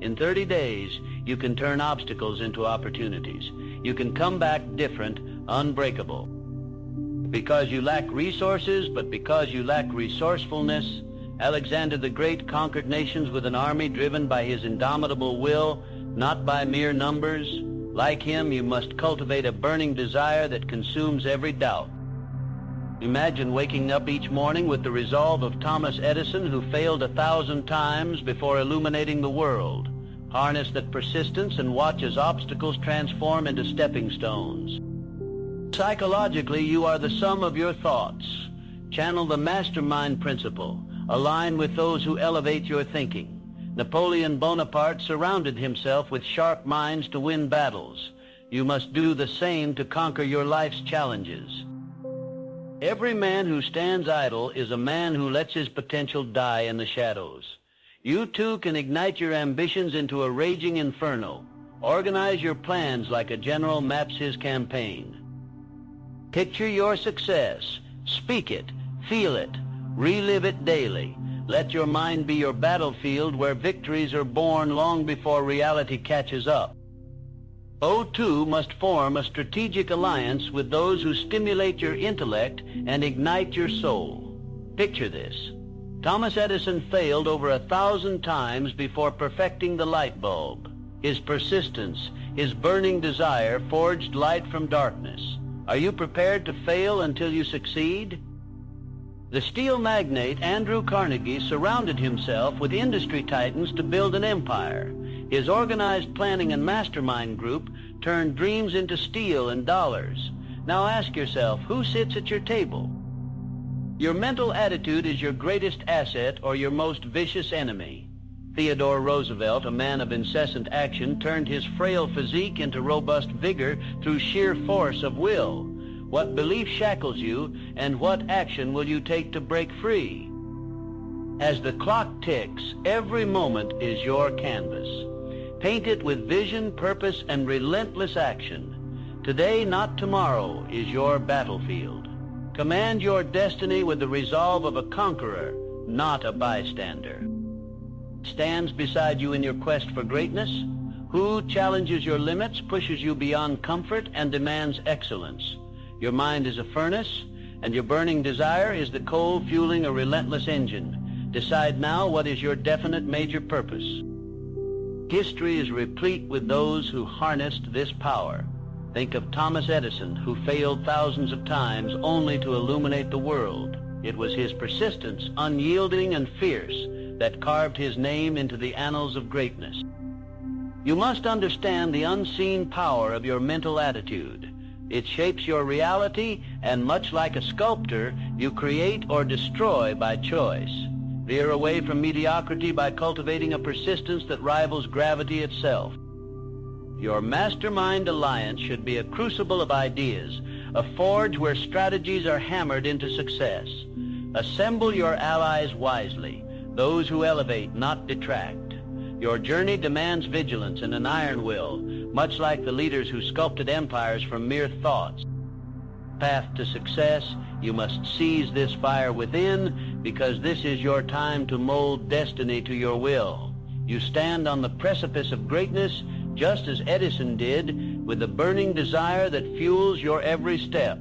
In 30 days, you can turn obstacles into opportunities. You can come back different, unbreakable. Because you lack resources, but because you lack resourcefulness, Alexander the Great conquered nations with an army driven by his indomitable will, not by mere numbers. Like him, you must cultivate a burning desire that consumes every doubt. Imagine waking up each morning with the resolve of Thomas Edison, who failed 1,000 times before illuminating the world. Harness that persistence and watch as obstacles transform into stepping stones. Psychologically, you are the sum of your thoughts. Channel the mastermind principle. Align with those who elevate your thinking. Napoleon Bonaparte surrounded himself with sharp minds to win battles. You must do the same to conquer your life's challenges. Every man who stands idle is a man who lets his potential die in the shadows. You too can ignite your ambitions into a raging inferno. Organize your plans like a general maps his campaign. Picture your success. Speak it. Feel it. Relive it daily. Let your mind be your battlefield where victories are born long before reality catches up. O2 must form a strategic alliance with those who stimulate your intellect and ignite your soul. Picture this. Thomas Edison failed over 1,000 times before perfecting the light bulb. His persistence, his burning desire forged light from darkness. Are you prepared to fail until you succeed? The steel magnate Andrew Carnegie surrounded himself with industry titans to build an empire. His organized planning and mastermind group turned dreams into steel and dollars. Now ask yourself, who sits at your table? Your mental attitude is your greatest asset or your most vicious enemy. Theodore Roosevelt, a man of incessant action, turned his frail physique into robust vigor through sheer force of will. What belief shackles you, and what action will you take to break free? As the clock ticks, every moment is your canvas. Paint it with vision, purpose, and relentless action. Today, not tomorrow, is your battlefield. Command your destiny with the resolve of a conqueror, not a bystander. Stands beside you in your quest for greatness? Who challenges your limits, pushes you beyond comfort, and demands excellence? Your mind is a furnace, and your burning desire is the coal fueling a relentless engine. Decide now what is your definite major purpose. History is replete with those who harnessed this power. Think of Thomas Edison, who failed thousands of times only to illuminate the world. It was his persistence, unyielding and fierce, that carved his name into the annals of greatness. You must understand the unseen power of your mental attitude. It shapes your reality, and much like a sculptor, you create or destroy by choice. Veer away from mediocrity by cultivating a persistence that rivals gravity itself. Your mastermind alliance should be a crucible of ideas, a forge where strategies are hammered into success. Assemble your allies wisely, those who elevate, not detract. Your journey demands vigilance and an iron will, much like the leaders who sculpted empires from mere thoughts. Path to success, you must seize this fire within, because this is your time to mold destiny to your will. You stand on the precipice of greatness just as Edison did, with the burning desire that fuels your every step.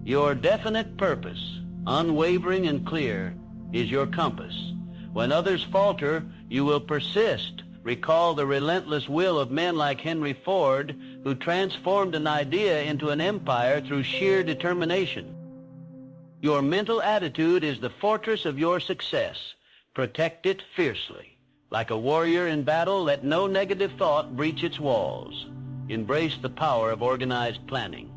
Your definite purpose, unwavering and clear, is your compass. When others falter, you will persist. Recall the relentless will of men like Henry Ford, who transformed an idea into an empire through sheer determination. Your mental attitude is the fortress of your success. Protect it fiercely. Like a warrior in battle, let no negative thought breach its walls. Embrace the power of organized planning.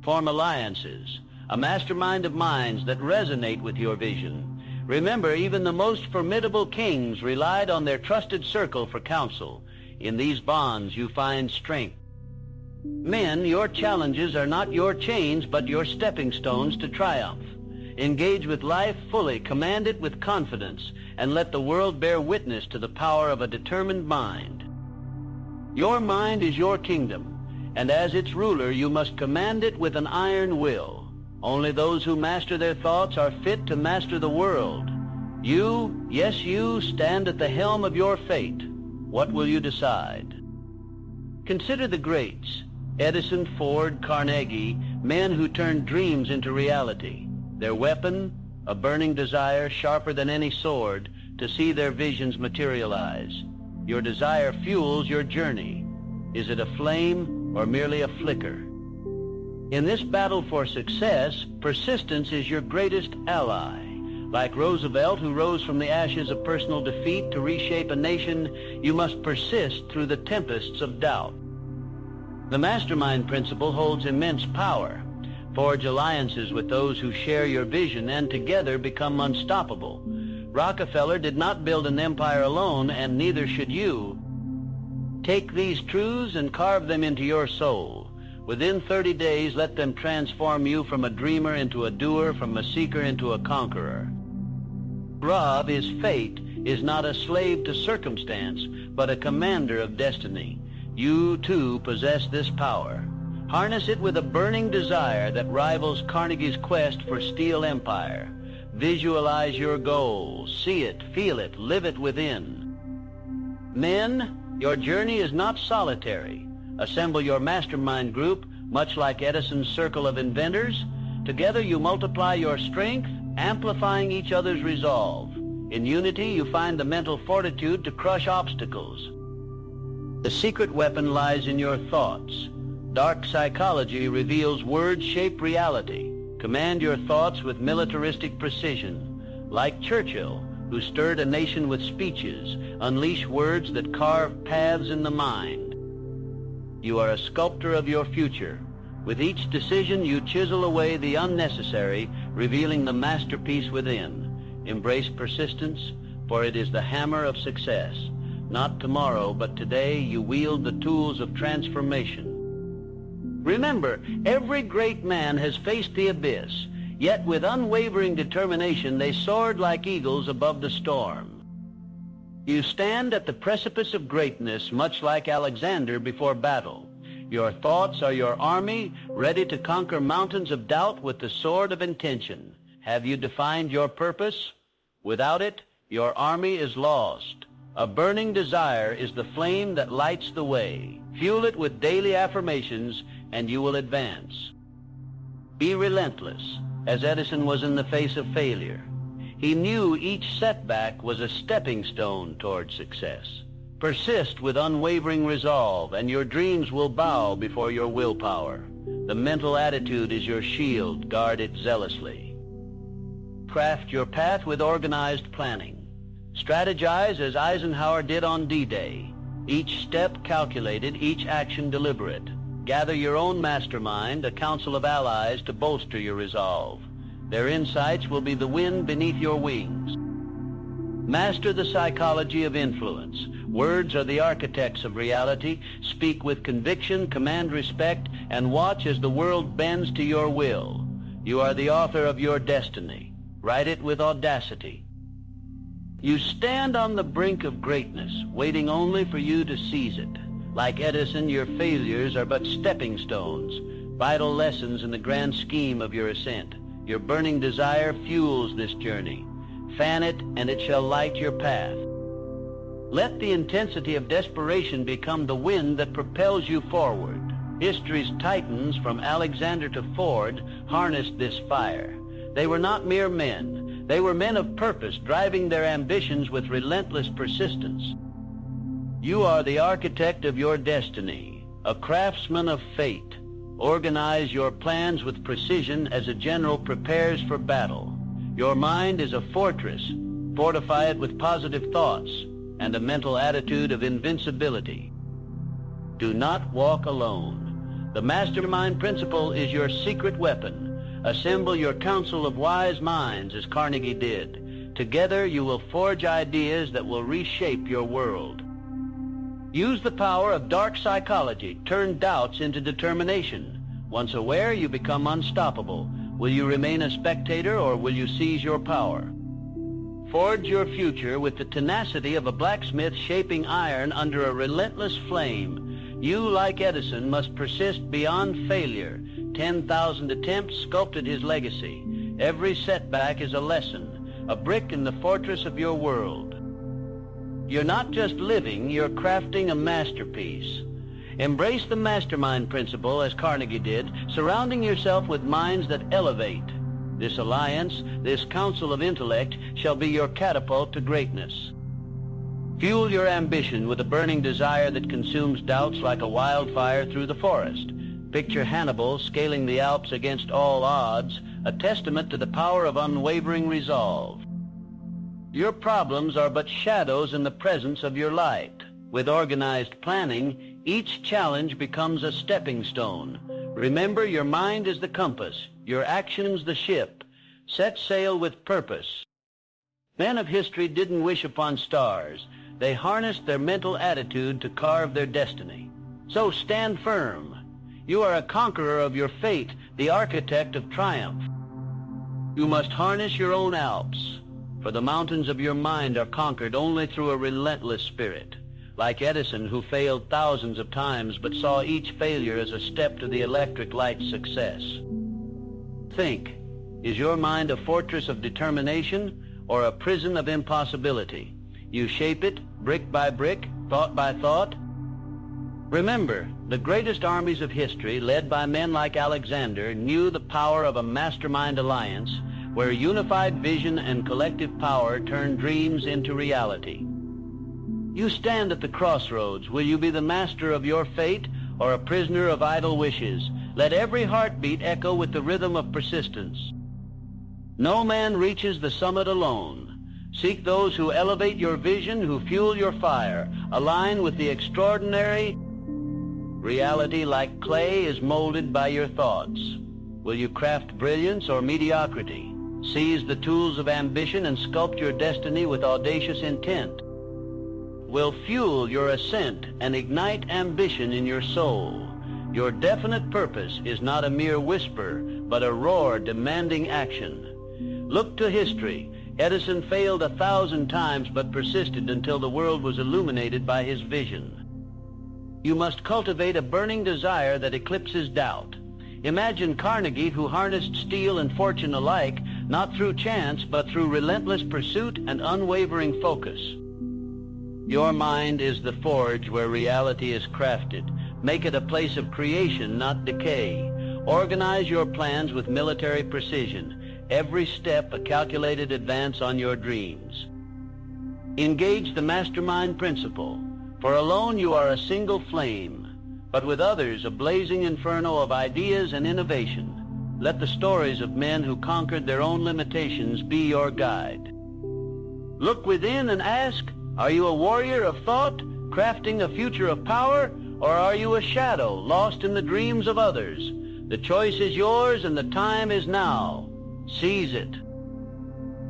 Form alliances, a mastermind of minds that resonate with your vision. Remember, even the most formidable kings relied on their trusted circle for counsel. In these bonds you find strength. Men, your challenges are not your chains, but your stepping stones to triumph. Engage with life fully, command it with confidence, and let the world bear witness to the power of a determined mind. Your mind is your kingdom, and as its ruler you must command it with an iron will. Only those who master their thoughts are fit to master the world. You, yes you, stand at the helm of your fate. What will you decide? Consider the greats, Edison, Ford, Carnegie, men who turned dreams into reality. Their weapon, a burning desire sharper than any sword to see their visions materialize. Your desire fuels your journey. Is it a flame or merely a flicker? In this battle for success, persistence is your greatest ally. Like Roosevelt, who rose from the ashes of personal defeat to reshape a nation, you must persist through the tempests of doubt. The mastermind principle holds immense power. Forge alliances with those who share your vision and together become unstoppable. Rockefeller did not build an empire alone, and neither should you. Take these truths and carve them into your soul. Within 30 days, let them transform you from a dreamer into a doer, from a seeker into a conqueror. Ra, his fate, is not a slave to circumstance, but a commander of destiny. You, too, possess this power. Harness it with a burning desire that rivals Carnegie's quest for steel empire. Visualize your goal. See it, feel it, live it within. Men, your journey is not solitary. Assemble your mastermind group, much like Edison's circle of inventors. Together you multiply your strength, amplifying each other's resolve. In unity you find the mental fortitude to crush obstacles. The secret weapon lies in your thoughts. Dark psychology reveals words shape reality. Command your thoughts with militaristic precision. Like Churchill, who stirred a nation with speeches, unleash words that carve paths in the mind. You are a sculptor of your future. With each decision you chisel away the unnecessary, revealing the masterpiece within. Embrace persistence, for it is the hammer of success. Not tomorrow, but today you wield the tools of transformation. Remember, every great man has faced the abyss, yet with unwavering determination they soared like eagles above the storm. You stand at the precipice of greatness, much like Alexander before battle. Your thoughts are your army, ready to conquer mountains of doubt with the sword of intention. Have you defined your purpose? Without it, your army is lost. A burning desire is the flame that lights the way. Fuel it with daily affirmations, and you will advance. Be relentless, as Edison was in the face of failure. He knew each setback was a stepping stone toward success. Persist with unwavering resolve, and your dreams will bow before your willpower. The mental attitude is your shield. Guard it zealously. Craft your path with organized planning. Strategize as Eisenhower did on D-Day. Each step calculated, each action deliberate. Gather your own mastermind, a council of allies to bolster your resolve. Their insights will be the wind beneath your wings. Master the psychology of influence. Words are the architects of reality. Speak with conviction, command respect, and watch as the world bends to your will. You are the author of your destiny. Write it with audacity. You stand on the brink of greatness, waiting only for you to seize it. Like Edison, your failures are but stepping stones, vital lessons in the grand scheme of your ascent. Your burning desire fuels this journey. Fan it, and it shall light your path. Let the intensity of desperation become the wind that propels you forward. History's titans, from Alexander to Ford, harnessed this fire. They were not mere men. They were men of purpose, driving their ambitions with relentless persistence. You are the architect of your destiny, a craftsman of fate. Organize your plans with precision as a general prepares for battle. Your mind is a fortress. Fortify it with positive thoughts and a mental attitude of invincibility. Do not walk alone. The mastermind principle is your secret weapon. Assemble your council of wise minds as Carnegie did. Together you will forge ideas that will reshape your world. Use the power of dark psychology. Turn doubts into determination. Once aware, you become unstoppable. Will you remain a spectator, or will you seize your power? Forge your future with the tenacity of a blacksmith shaping iron under a relentless flame. You, like Edison, must persist beyond failure. 10,000 attempts sculpted his legacy. Every setback is a lesson, a brick in the fortress of your world. You're not just living, you're crafting a masterpiece. Embrace the mastermind principle as Carnegie did, surrounding yourself with minds that elevate. This alliance, this council of intellect, shall be your catapult to greatness. Fuel your ambition with a burning desire that consumes doubts like a wildfire through the forest. Picture Hannibal scaling the Alps against all odds, a testament to the power of unwavering resolve. Your problems are but shadows in the presence of your light. With organized planning, each challenge becomes a stepping stone. Remember, your mind is the compass, your actions the ship. Set sail with purpose. Men of history didn't wish upon stars. They harnessed their mental attitude to carve their destiny. So stand firm. You are a conqueror of your fate, the architect of triumph. You must harness your own Alps, for the mountains of your mind are conquered only through a relentless spirit. Like Edison, who failed thousands of times but saw each failure as a step to the electric light's success. Think, is your mind a fortress of determination or a prison of impossibility? You shape it, brick by brick, thought by thought. Remember, the greatest armies of history, led by men like Alexander, knew the power of a mastermind alliance where unified vision and collective power turned dreams into reality. You stand at the crossroads. Will you be the master of your fate or a prisoner of idle wishes? Let every heartbeat echo with the rhythm of persistence. No man reaches the summit alone. Seek those who elevate your vision, who fuel your fire. Align with the extraordinary. Reality, like clay, is molded by your thoughts. Will you craft brilliance or mediocrity? Seize the tools of ambition and sculpt your destiny with audacious intent. Will fuel your ascent and ignite ambition in your soul. Your definite purpose is not a mere whisper, but a roar demanding action. Look to history. Edison failed 1,000 times but persisted until the world was illuminated by his vision. You must cultivate a burning desire that eclipses doubt. Imagine Carnegie, who harnessed steel and fortune alike, not through chance, but through relentless pursuit and unwavering focus. Your mind is the forge where reality is crafted. Make it a place of creation, not decay. Organize your plans with military precision. Every step a calculated advance on your dreams. Engage the mastermind principle. For alone you are a single flame, but with others a blazing inferno of ideas and innovation. Let the stories of men who conquered their own limitations be your guide. Look within and ask, are you a warrior of thought, crafting a future of power, or are you a shadow, lost in the dreams of others? The choice is yours and the time is now. Seize it.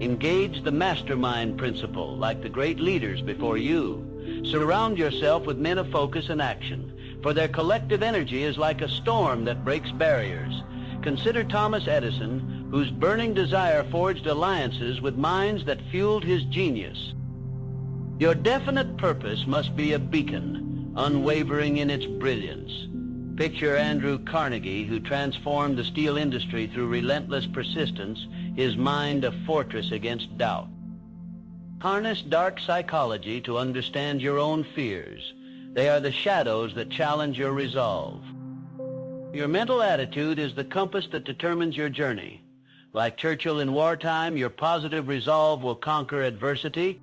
Engage the mastermind principle like the great leaders before you. Surround yourself with men of focus and action, for their collective energy is like a storm that breaks barriers. Consider Thomas Edison, whose burning desire forged alliances with minds that fueled his genius. Your definite purpose must be a beacon, unwavering in its brilliance. Picture Andrew Carnegie, who transformed the steel industry through relentless persistence, his mind a fortress against doubt. Harness dark psychology to understand your own fears. They are the shadows that challenge your resolve. Your mental attitude is the compass that determines your journey. Like Churchill in wartime, your positive resolve will conquer adversity.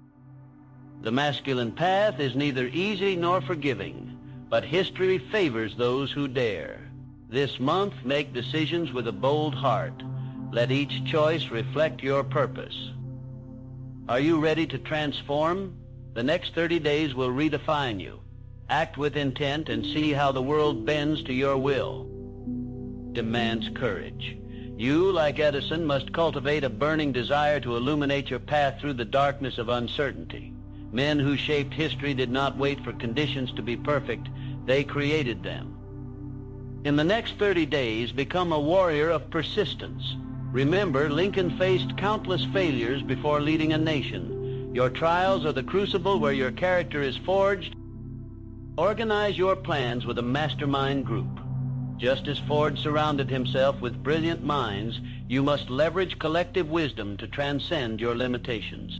The masculine path is neither easy nor forgiving, but history favors those who dare. This month, make decisions with a bold heart. Let each choice reflect your purpose. Are you ready to transform? The next 30 days will redefine you. Act with intent and see how the world bends to your will. Demands courage. You, like Edison, must cultivate a burning desire to illuminate your path through the darkness of uncertainty. Men who shaped history did not wait for conditions to be perfect. They created them. In the next 30 days, become a warrior of persistence. Remember, Lincoln faced countless failures before leading a nation. Your trials are the crucible where your character is forged. Organize your plans with a mastermind group. Just as Ford surrounded himself with brilliant minds, you must leverage collective wisdom to transcend your limitations.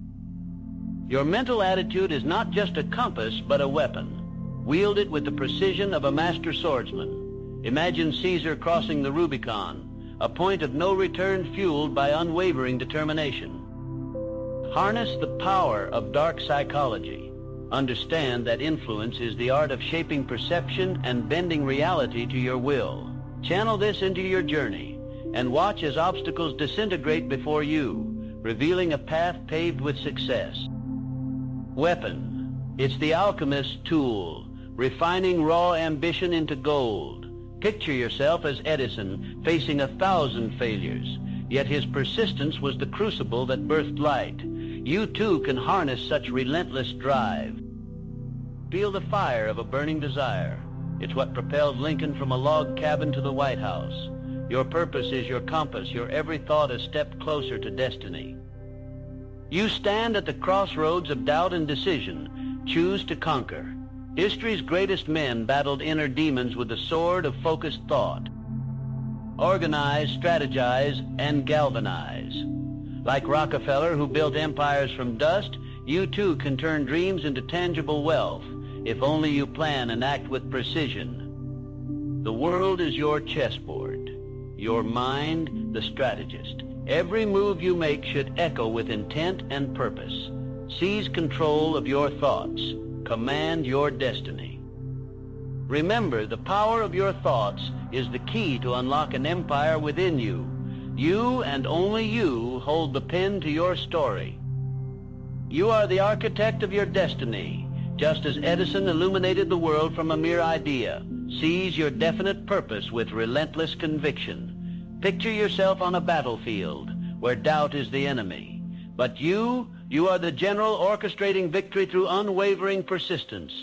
Your mental attitude is not just a compass, but a weapon. Wield it with the precision of a master swordsman. Imagine Caesar crossing the Rubicon, a point of no return fueled by unwavering determination. Harness the power of dark psychology. Understand that influence is the art of shaping perception and bending reality to your will. Channel this into your journey and watch as obstacles disintegrate before you, revealing a path paved with success. Weapon. It's the alchemist's tool, refining raw ambition into gold. Picture yourself as Edison, facing 1,000 failures, yet his persistence was the crucible that birthed light. You too can harness such relentless drive. Feel the fire of a burning desire. It's what propelled Lincoln from a log cabin to the White House. Your purpose is your compass, your every thought a step closer to destiny. You stand at the crossroads of doubt and decision. Choose to conquer. History's greatest men battled inner demons with the sword of focused thought. Organize, strategize, and galvanize. Like Rockefeller, who built empires from dust, you too can turn dreams into tangible wealth, if only you plan and act with precision. The world is your chessboard, your mind the strategist. Every move you make should echo with intent and purpose. Seize control of your thoughts. Command your destiny. Remember, the power of your thoughts is the key to unlock an empire within you. You and only you hold the pen to your story. You are the architect of your destiny, just as Edison illuminated the world from a mere idea. Seize your definite purpose with relentless conviction. Picture yourself on a battlefield where doubt is the enemy. But you are the general orchestrating victory through unwavering persistence.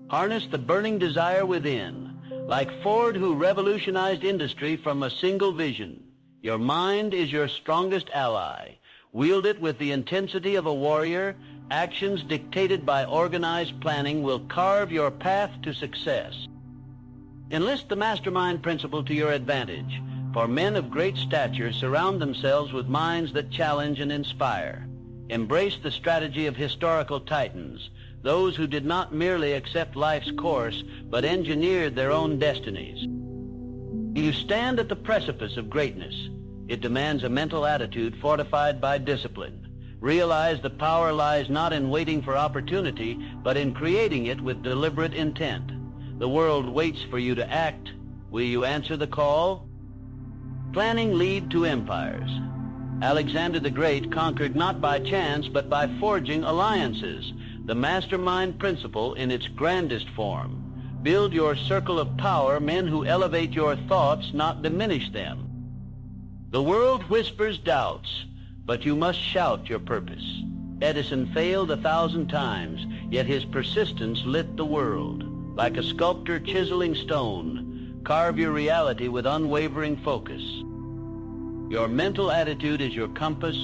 Harness the burning desire within, like Ford, who revolutionized industry from a single vision. Your mind is your strongest ally. Wield it with the intensity of a warrior. Actions dictated by organized planning will carve your path to success. Enlist the mastermind principle to your advantage, for men of great stature surround themselves with minds that challenge and inspire. Embrace the strategy of historical titans, those who did not merely accept life's course, but engineered their own destinies. You stand at the precipice of greatness. It demands a mental attitude fortified by discipline. Realize the power lies not in waiting for opportunity, but in creating it with deliberate intent. The world waits for you to act. Will you answer the call? Planning lead to empires. Alexander the Great conquered not by chance, but by forging alliances. The mastermind principle in its grandest form. Build your circle of power, men who elevate your thoughts, not diminish them. The world whispers doubts, but you must shout your purpose. Edison failed 1,000 times, yet his persistence lit the world. Like a sculptor chiseling stone, carve your reality with unwavering focus. Your mental attitude is your compass.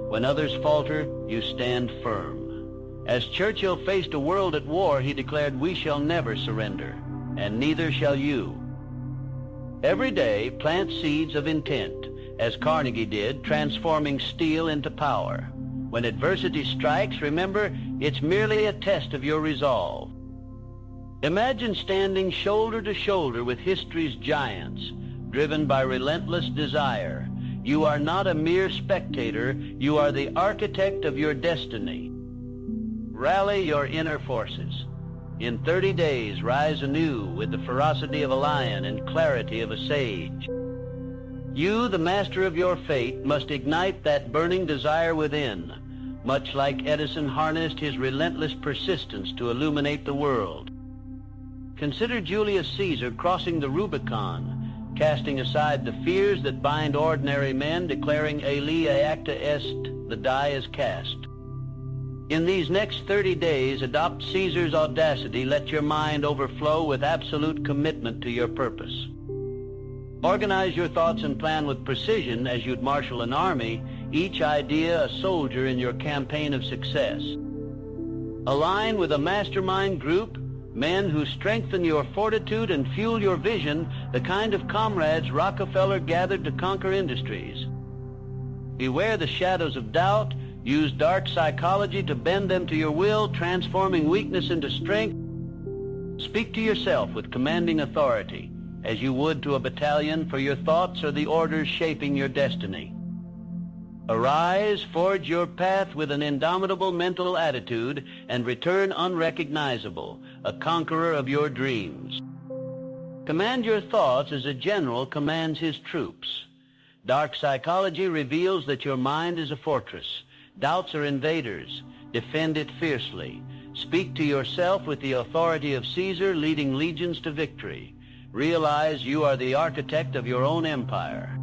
When others falter, you stand firm. As Churchill faced a world at war, he declared, "We shall never surrender, and neither shall you." Every day, plant seeds of intent, as Carnegie did, transforming steel into power. When adversity strikes, remember, it's merely a test of your resolve. Imagine standing shoulder to shoulder with history's giants, driven by relentless desire. You are not a mere spectator. You are the architect of your destiny. Rally your inner forces. In 30 days, rise anew with the ferocity of a lion and clarity of a sage. You, the master of your fate, must ignite that burning desire within, much like Edison harnessed his relentless persistence to illuminate the world. Consider Julius Caesar crossing the Rubicon, casting aside the fears that bind ordinary men, declaring Alia acta est, the die is cast. In these next 30 days, adopt Caesar's audacity. Let your mind overflow with absolute commitment to your purpose. Organize your thoughts and plan with precision as you'd marshal an army, each idea a soldier in your campaign of success. Align with a mastermind group, men who strengthen your fortitude and fuel your vision, the kind of comrades Rockefeller gathered to conquer industries. Beware the shadows of doubt. Use dark psychology to bend them to your will, transforming weakness into strength. Speak to yourself with commanding authority, as you would to a battalion, for your thoughts are the orders shaping your destiny. Arise, forge your path with an indomitable mental attitude, and return unrecognizable, a conqueror of your dreams. Command your thoughts as a general commands his troops. Dark psychology reveals that your mind is a fortress. Doubts are invaders. Defend it fiercely. Speak to yourself with the authority of Caesar, leading legions to victory. Realize you are the architect of your own empire.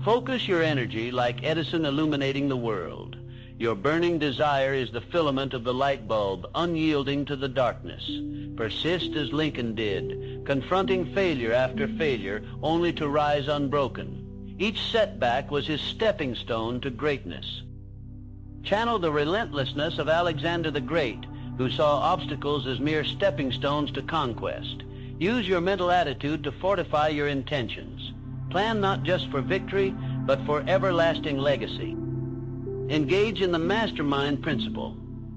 Focus your energy like Edison illuminating the world. Your burning desire is the filament of the light bulb, unyielding to the darkness. Persist as Lincoln did, confronting failure after failure, only to rise unbroken. Each setback was his stepping stone to greatness. Channel the relentlessness of Alexander the Great, who saw obstacles as mere stepping stones to conquest. Use your mental attitude to fortify your intentions. Plan not just for victory, but for everlasting legacy. Engage in the mastermind principle.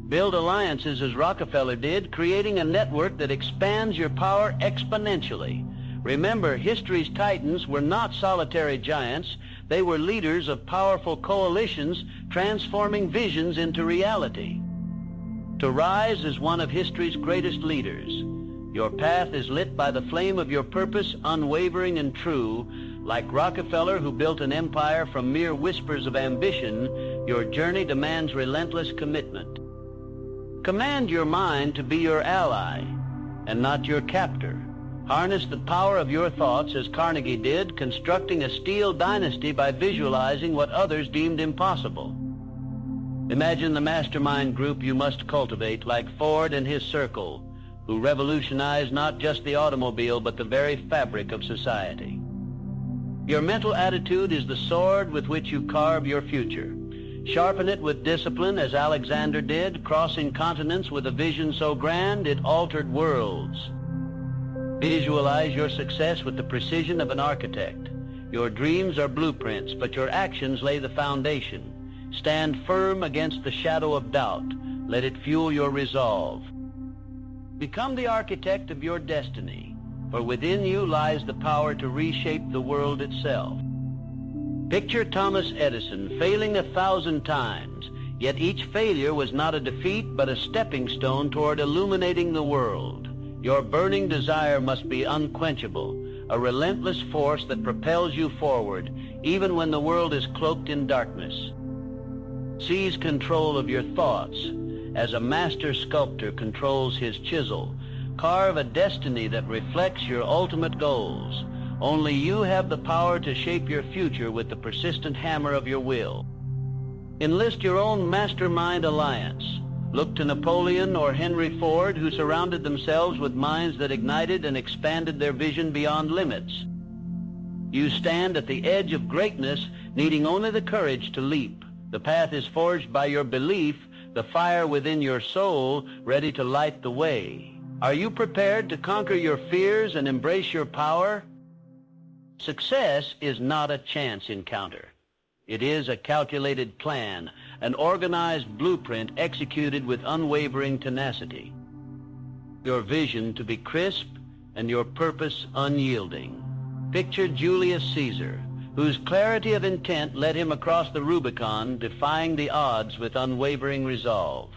Build alliances as Rockefeller did, creating a network that expands your power exponentially. Remember, history's titans were not solitary giants. They were leaders of powerful coalitions, transforming visions into reality. To rise as one of history's greatest leaders. Your path is lit by the flame of your purpose, unwavering and true. Like Rockefeller, who built an empire from mere whispers of ambition, your journey demands relentless commitment. Command your mind to be your ally and not your captor. Harness the power of your thoughts as Carnegie did, constructing a steel dynasty by visualizing what others deemed impossible. Imagine the mastermind group you must cultivate, like Ford and his circle, who revolutionized not just the automobile, but the very fabric of society. Your mental attitude is the sword with which you carve your future. Sharpen it with discipline as Alexander did, crossing continents with a vision so grand it altered worlds. Visualize your success with the precision of an architect. Your dreams are blueprints, but your actions lay the foundation. Stand firm against the shadow of doubt. Let it fuel your resolve. Become the architect of your destiny, for within you lies the power to reshape the world itself. Picture Thomas Edison failing 1,000 times, yet each failure was not a defeat but a stepping stone toward illuminating the world. Your burning desire must be unquenchable, a relentless force that propels you forward, even when the world is cloaked in darkness. Seize control of your thoughts, as a master sculptor controls his chisel. Carve a destiny that reflects your ultimate goals. Only you have the power to shape your future with the persistent hammer of your will. Enlist your own mastermind alliance. Look to Napoleon or Henry Ford, who surrounded themselves with minds that ignited and expanded their vision beyond limits. You stand at the edge of greatness, needing only the courage to leap. The path is forged by your belief, the fire within your soul, ready to light the way. Are you prepared to conquer your fears and embrace your power? Success is not a chance encounter. It is a calculated plan, an organized blueprint executed with unwavering tenacity. Your vision to be crisp and your purpose unyielding. Picture Julius Caesar, whose clarity of intent led him across the Rubicon, defying the odds with unwavering resolve.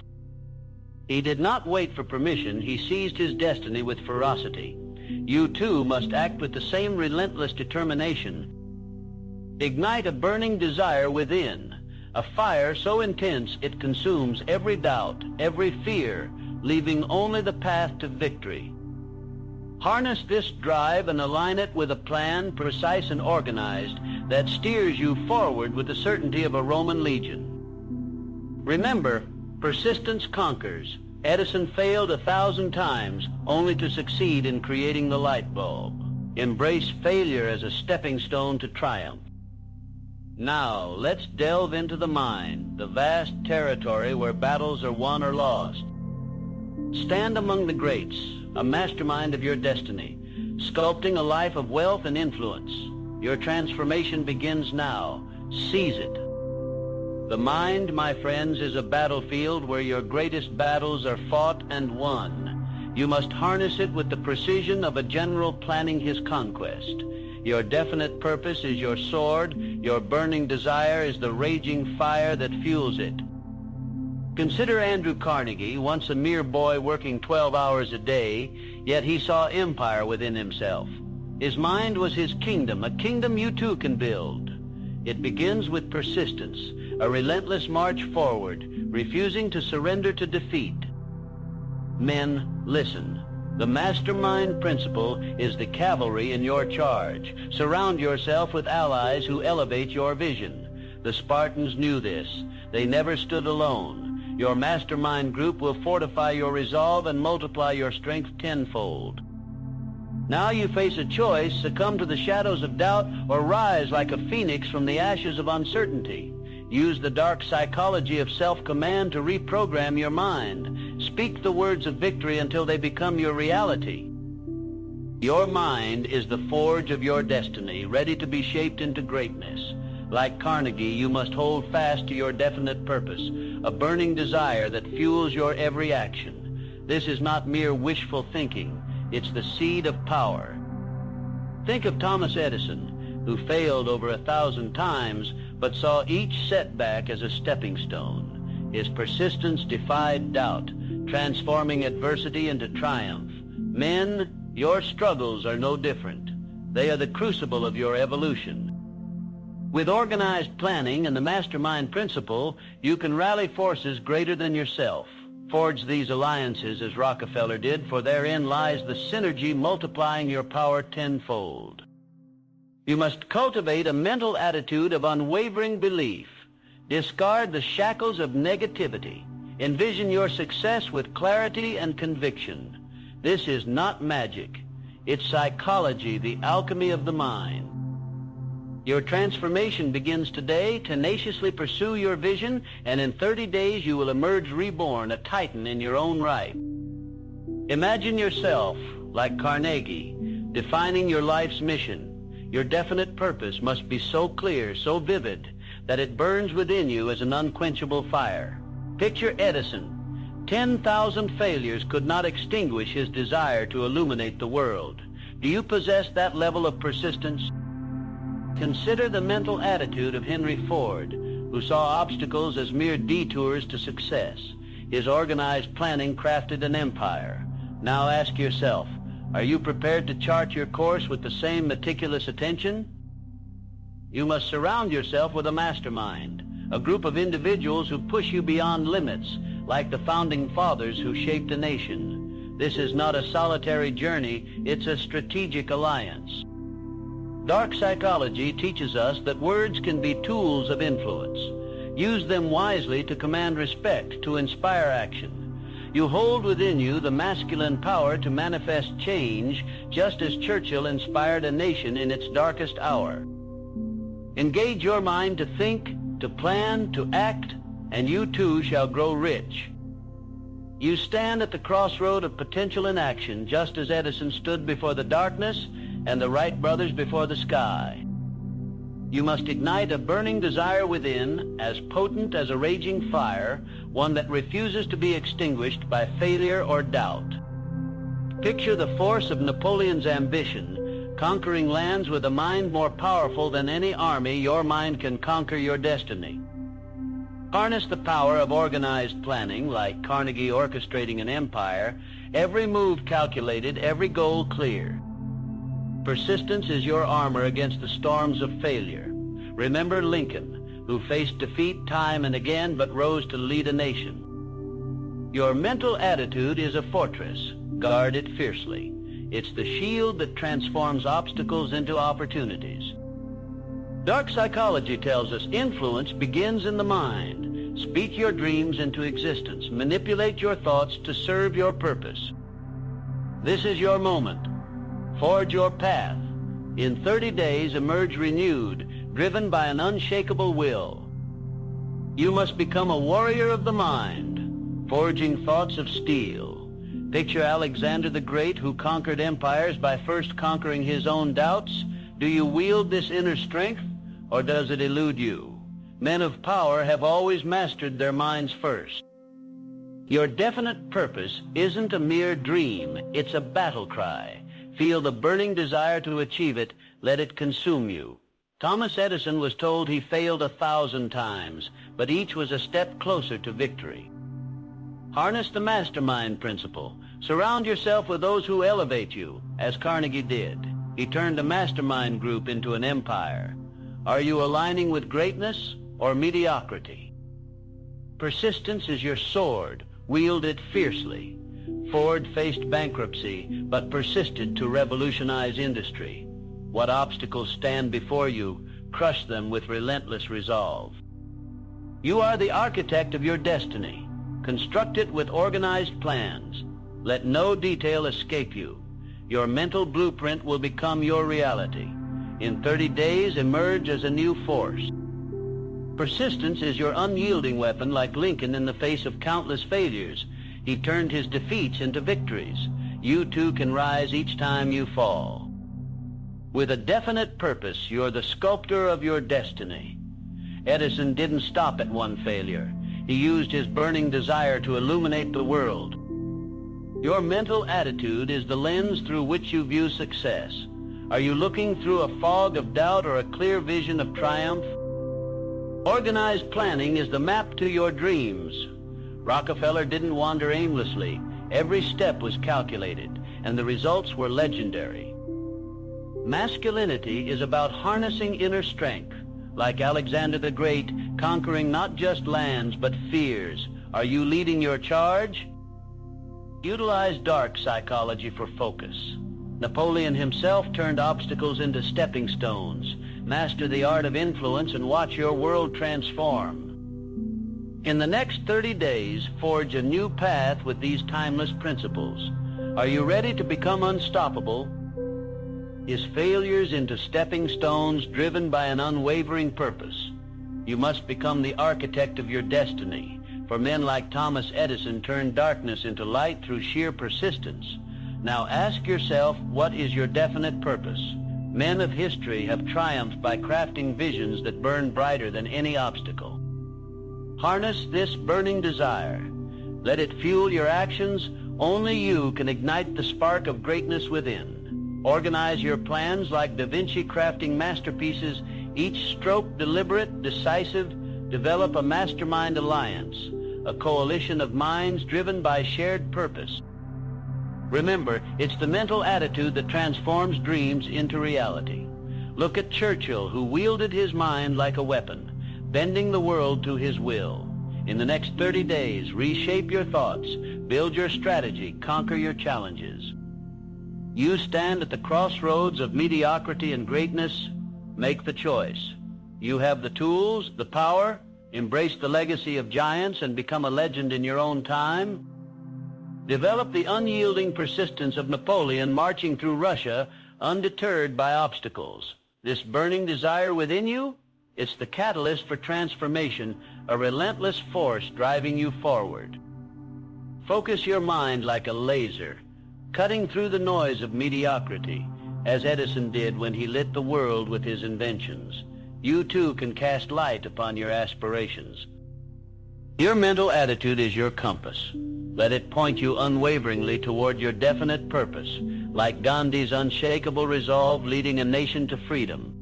He did not wait for permission. He seized his destiny with ferocity. You too must act with the same relentless determination. Ignite a burning desire within, a fire so intense it consumes every doubt, every fear, leaving only the path to victory. Harness this drive and align it with a plan, precise and organized, that steers you forward with the certainty of a Roman legion. Remember, persistence conquers. Edison failed 1,000 times only to succeed in creating the light bulb. Embrace failure as a stepping stone to triumph. Now, let's delve into the mind, the vast territory where battles are won or lost. Stand among the greats, a mastermind of your destiny, sculpting a life of wealth and influence. Your transformation begins now. Seize it. The mind, my friends, is a battlefield where your greatest battles are fought and won. You must harness it with the precision of a general planning his conquest. Your definite purpose is your sword. Your burning desire is the raging fire that fuels it. Consider Andrew Carnegie, once a mere boy working 12 hours a day, yet he saw empire within himself. His mind was his kingdom, a kingdom you too can build. It begins with persistence, a relentless march forward, refusing to surrender to defeat. Men, listen. The mastermind principle is the cavalry in your charge. Surround yourself with allies who elevate your vision. The Spartans knew this. They never stood alone. Your mastermind group will fortify your resolve and multiply your strength tenfold. Now you face a choice: succumb to the shadows of doubt or rise like a phoenix from the ashes of uncertainty. Use the dark psychology of self-command to reprogram your mind. Speak the words of victory until they become your reality. Your mind is the forge of your destiny, ready to be shaped into greatness. Like Carnegie, you must hold fast to your definite purpose, a burning desire that fuels your every action. This is not mere wishful thinking. It's the seed of power. Think of Thomas Edison, who failed over 1,000 times, but saw each setback as a stepping stone. His persistence defied doubt, transforming adversity into triumph. Men, your struggles are no different. They are the crucible of your evolution. With organized planning and the mastermind principle, you can rally forces greater than yourself. Forge these alliances as Rockefeller did, for therein lies the synergy multiplying your power tenfold. You must cultivate a mental attitude of unwavering belief. Discard the shackles of negativity. Envision your success with clarity and conviction. This is not magic. It's psychology, the alchemy of the mind. Your transformation begins today. Tenaciously pursue your vision, and in 30 days you will emerge reborn, a titan in your own right. Imagine yourself, like Carnegie, defining your life's mission. Your definite purpose must be so clear, so vivid, that it burns within you as an unquenchable fire. Picture Edison. 10,000 failures could not extinguish his desire to illuminate the world. Do you possess that level of persistence? Consider the mental attitude of Henry Ford, who saw obstacles as mere detours to success. His organized planning crafted an empire. Now ask yourself, are you prepared to chart your course with the same meticulous attention? You must surround yourself with a mastermind, a group of individuals who push you beyond limits, like the founding fathers who shaped a nation. This is not a solitary journey, it's a strategic alliance. Dark psychology teaches us that words can be tools of influence. Use them wisely to command respect, to inspire action. You hold within you the masculine power to manifest change, just as Churchill inspired a nation in its darkest hour. Engage your mind to think, to plan, to act, and you too shall grow rich. You stand at the crossroad of potential and action, just as Edison stood before the darkness and the Wright brothers before the sky. You must ignite a burning desire within, as potent as a raging fire, one that refuses to be extinguished by failure or doubt. Picture the force of Napoleon's ambition, conquering lands with a mind more powerful than any army. Your mind can conquer your destiny. Harness the power of organized planning, like Carnegie orchestrating an empire, every move calculated, every goal clear. Persistence is your armor against the storms of failure. Remember Lincoln, who faced defeat time and again but rose to lead a nation. Your mental attitude is a fortress. Guard it fiercely. It's the shield that transforms obstacles into opportunities. Dark psychology tells us influence begins in the mind. Speak your dreams into existence. Manipulate your thoughts to serve your purpose. This is your moment. Forge your path. In 30 days, emerge renewed, driven by an unshakable will. You must become a warrior of the mind, forging thoughts of steel. Picture Alexander the Great, who conquered empires by first conquering his own doubts. Do you wield this inner strength, or does it elude you? Men of power have always mastered their minds first. Your definite purpose isn't a mere dream, it's a battle cry. Feel the burning desire to achieve it, let it consume you. Thomas Edison was told he failed 1,000 times, but each was a step closer to victory. Harness the mastermind principle. Surround yourself with those who elevate you, as Carnegie did. He turned a mastermind group into an empire. Are you aligning with greatness or mediocrity? Persistence is your sword. Wield it fiercely. Ford faced bankruptcy, but persisted to revolutionize industry. What obstacles stand before you, crush them with relentless resolve. You are the architect of your destiny. Construct it with organized plans. Let no detail escape you. Your mental blueprint will become your reality. In 30 days, emerge as a new force. Persistence is your unyielding weapon, like Lincoln in the face of countless failures. He turned his defeats into victories. You too can rise each time you fall. With a definite purpose, you're the sculptor of your destiny. Edison didn't stop at one failure. He used his burning desire to illuminate the world. Your mental attitude is the lens through which you view success. Are you looking through a fog of doubt or a clear vision of triumph? Organized planning is the map to your dreams. Rockefeller didn't wander aimlessly. Every step was calculated, and the results were legendary. Masculinity is about harnessing inner strength, like Alexander the Great, conquering not just lands, but fears. Are you leading your charge? Utilize dark psychology for focus. Napoleon himself turned obstacles into stepping stones. Master the art of influence and watch your world transform. In the next 30 days, forge a new path with these timeless principles. Are you ready to become unstoppable? Is failures into stepping stones driven by an unwavering purpose? You must become the architect of your destiny. For men like Thomas Edison turned darkness into light through sheer persistence. Now ask yourself, what is your definite purpose? Men of history have triumphed by crafting visions that burn brighter than any obstacle. Harness this burning desire. Let it fuel your actions. Only you can ignite the spark of greatness within. Organize your plans like Da Vinci crafting masterpieces, each stroke deliberate, decisive. Develop a mastermind alliance, a coalition of minds driven by shared purpose. Remember, it's the mental attitude that transforms dreams into reality. Look at Churchill, who wielded his mind like a weapon, bending the world to his will. In the next 30 days, reshape your thoughts, build your strategy, conquer your challenges. You stand at the crossroads of mediocrity and greatness. Make the choice. You have the tools, the power. Embrace the legacy of giants and become a legend in your own time. Develop the unyielding persistence of Napoleon marching through Russia, undeterred by obstacles. This burning desire within you, it's the catalyst for transformation, a relentless force driving you forward. Focus your mind like a laser, cutting through the noise of mediocrity, as Edison did when he lit the world with his inventions. you too can cast light upon your aspirations. Your mental attitude is your compass. Let it point you unwaveringly toward your definite purpose, like Gandhi's unshakable resolve leading a nation to freedom.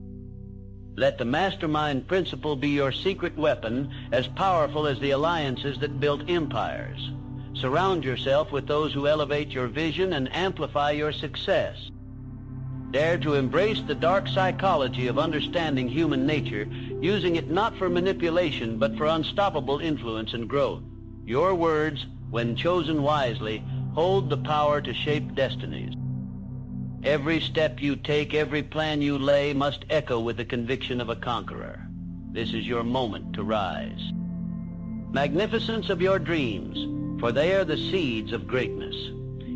Let the mastermind principle be your secret weapon, as powerful as the alliances that built empires. Surround yourself with those who elevate your vision and amplify your success. Dare to embrace the dark psychology of understanding human nature, using it not for manipulation but for unstoppable influence and growth. Your words, when chosen wisely, hold the power to shape destinies. Every step you take, every plan you lay, must echo with the conviction of a conqueror. This is your moment to rise. Magnificence of your dreams, for they are the seeds of greatness.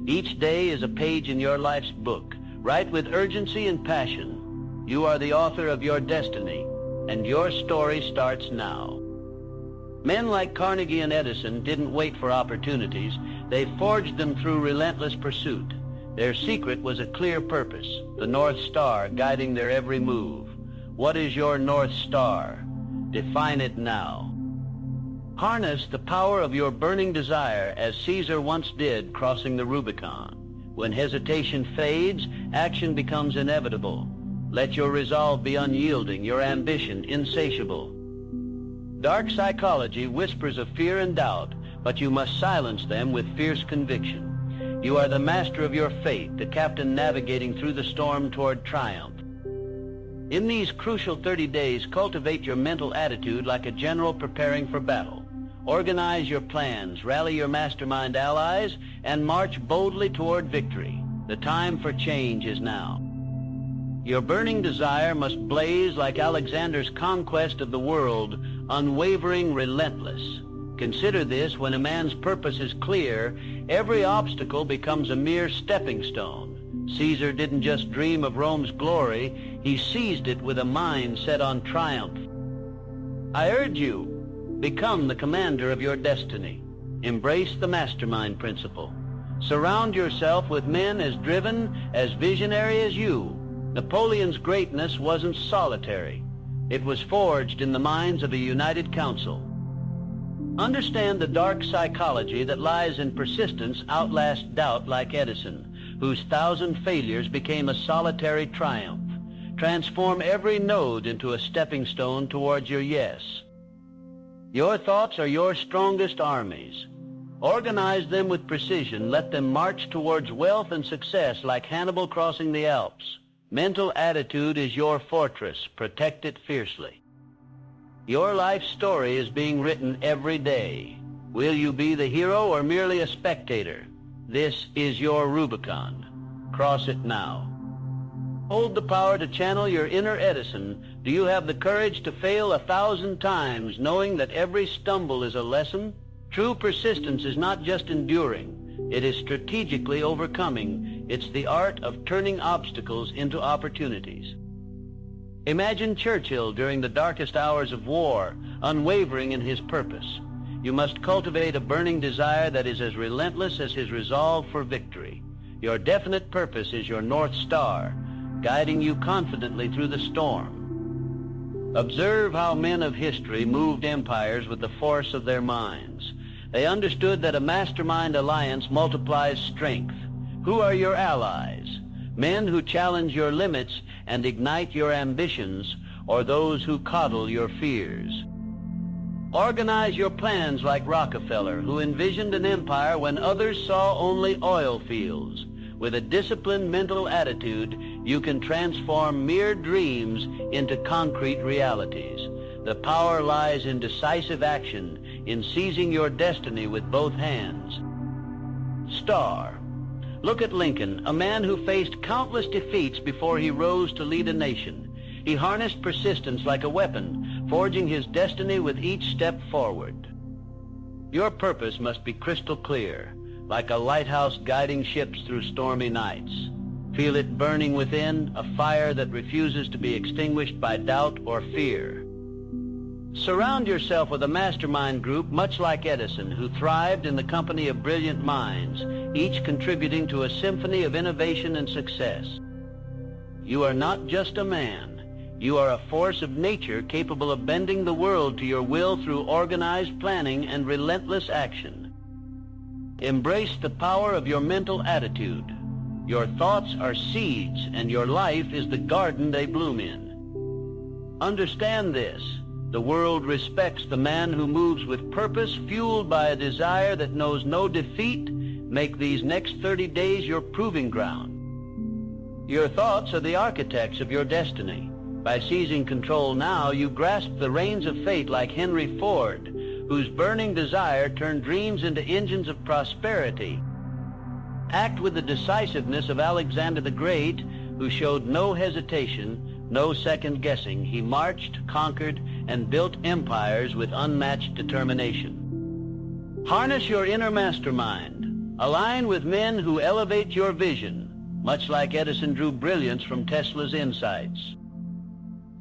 Each day is a page in your life's book. Write with urgency and passion. You are the author of your destiny, and your story starts now. Men like Carnegie and Edison didn't wait for opportunities. They forged them through relentless pursuit. Their secret was a clear purpose, the North Star guiding their every move. What is your North Star? Define it now. Harness the power of your burning desire as Caesar once did crossing the Rubicon. When hesitation fades, action becomes inevitable. Let your resolve be unyielding, your ambition insatiable. Dark psychology whispers of fear and doubt, but you must silence them with fierce conviction. You are the master of your fate, the captain navigating through the storm toward triumph. In these crucial 30 days, cultivate your mental attitude like a general preparing for battle. Organize your plans, rally your mastermind allies, and march boldly toward victory. The time for change is now. Your burning desire must blaze like Alexander's conquest of the world, unwavering, relentless. Consider this: when a man's purpose is clear, every obstacle becomes a mere stepping stone. Caesar didn't just dream of Rome's glory, he seized it with a mind set on triumph. I urge you, become the commander of your destiny. Embrace the mastermind principle. Surround yourself with men as driven, as visionary as you. Napoleon's greatness wasn't solitary. It was forged in the minds of a united council. Understand the dark psychology that lies in persistence outlasts doubt, like Edison, whose 1,000 failures became a solitary triumph. Transform every node into a stepping stone towards your yes. Your thoughts are your strongest armies. Organize them with precision. Let them march towards wealth and success like Hannibal crossing the Alps. Mental attitude is your fortress. Protect it fiercely. Your life story is being written every day. Will you be the hero or merely a spectator? This is your Rubicon. Cross it now. Hold the power to channel your inner Edison. Do you have the courage to fail 1,000 times, knowing that every stumble is a lesson? True persistence is not just enduring. It is strategically overcoming. It's the art of turning obstacles into opportunities. Imagine Churchill during the darkest hours of war, unwavering in his purpose. You must cultivate a burning desire that is as relentless as his resolve for victory. Your definite purpose is your North Star, guiding you confidently through the storm. Observe how men of history moved empires with the force of their minds. They understood that a mastermind alliance multiplies strength. Who are your allies? Men who challenge your limits and ignite your ambitions, or those who coddle your fears? Organize your plans like Rockefeller, who envisioned an empire when others saw only oil fields. With a disciplined mental attitude, you can transform mere dreams into concrete realities. The power lies in decisive action, in seizing your destiny with both hands. Star. Look at Lincoln, a man who faced countless defeats before he rose to lead a nation. He harnessed persistence like a weapon, forging his destiny with each step forward. Your purpose must be crystal clear, like a lighthouse guiding ships through stormy nights. Feel it burning within, a fire that refuses to be extinguished by doubt or fear. Surround yourself with a mastermind group much like Edison, who thrived in the company of brilliant minds, each contributing to a symphony of innovation and success. You are not just a man. You are a force of nature capable of bending the world to your will through organized planning and relentless action. Embrace the power of your mental attitude. Your thoughts are seeds, and your life is the garden they bloom in. Understand this. The world respects the man who moves with purpose, fueled by a desire that knows no defeat. Make these next 30 days your proving ground. Your thoughts are the architects of your destiny. By seizing control now, you grasp the reins of fate like Henry Ford, whose burning desire turned dreams into engines of prosperity. Act with the decisiveness of Alexander the Great, who showed no hesitation, no second guessing. He marched, conquered, and built empires with unmatched determination. Harness your inner mastermind. Align with men who elevate your vision, much like Edison drew brilliance from Tesla's insights.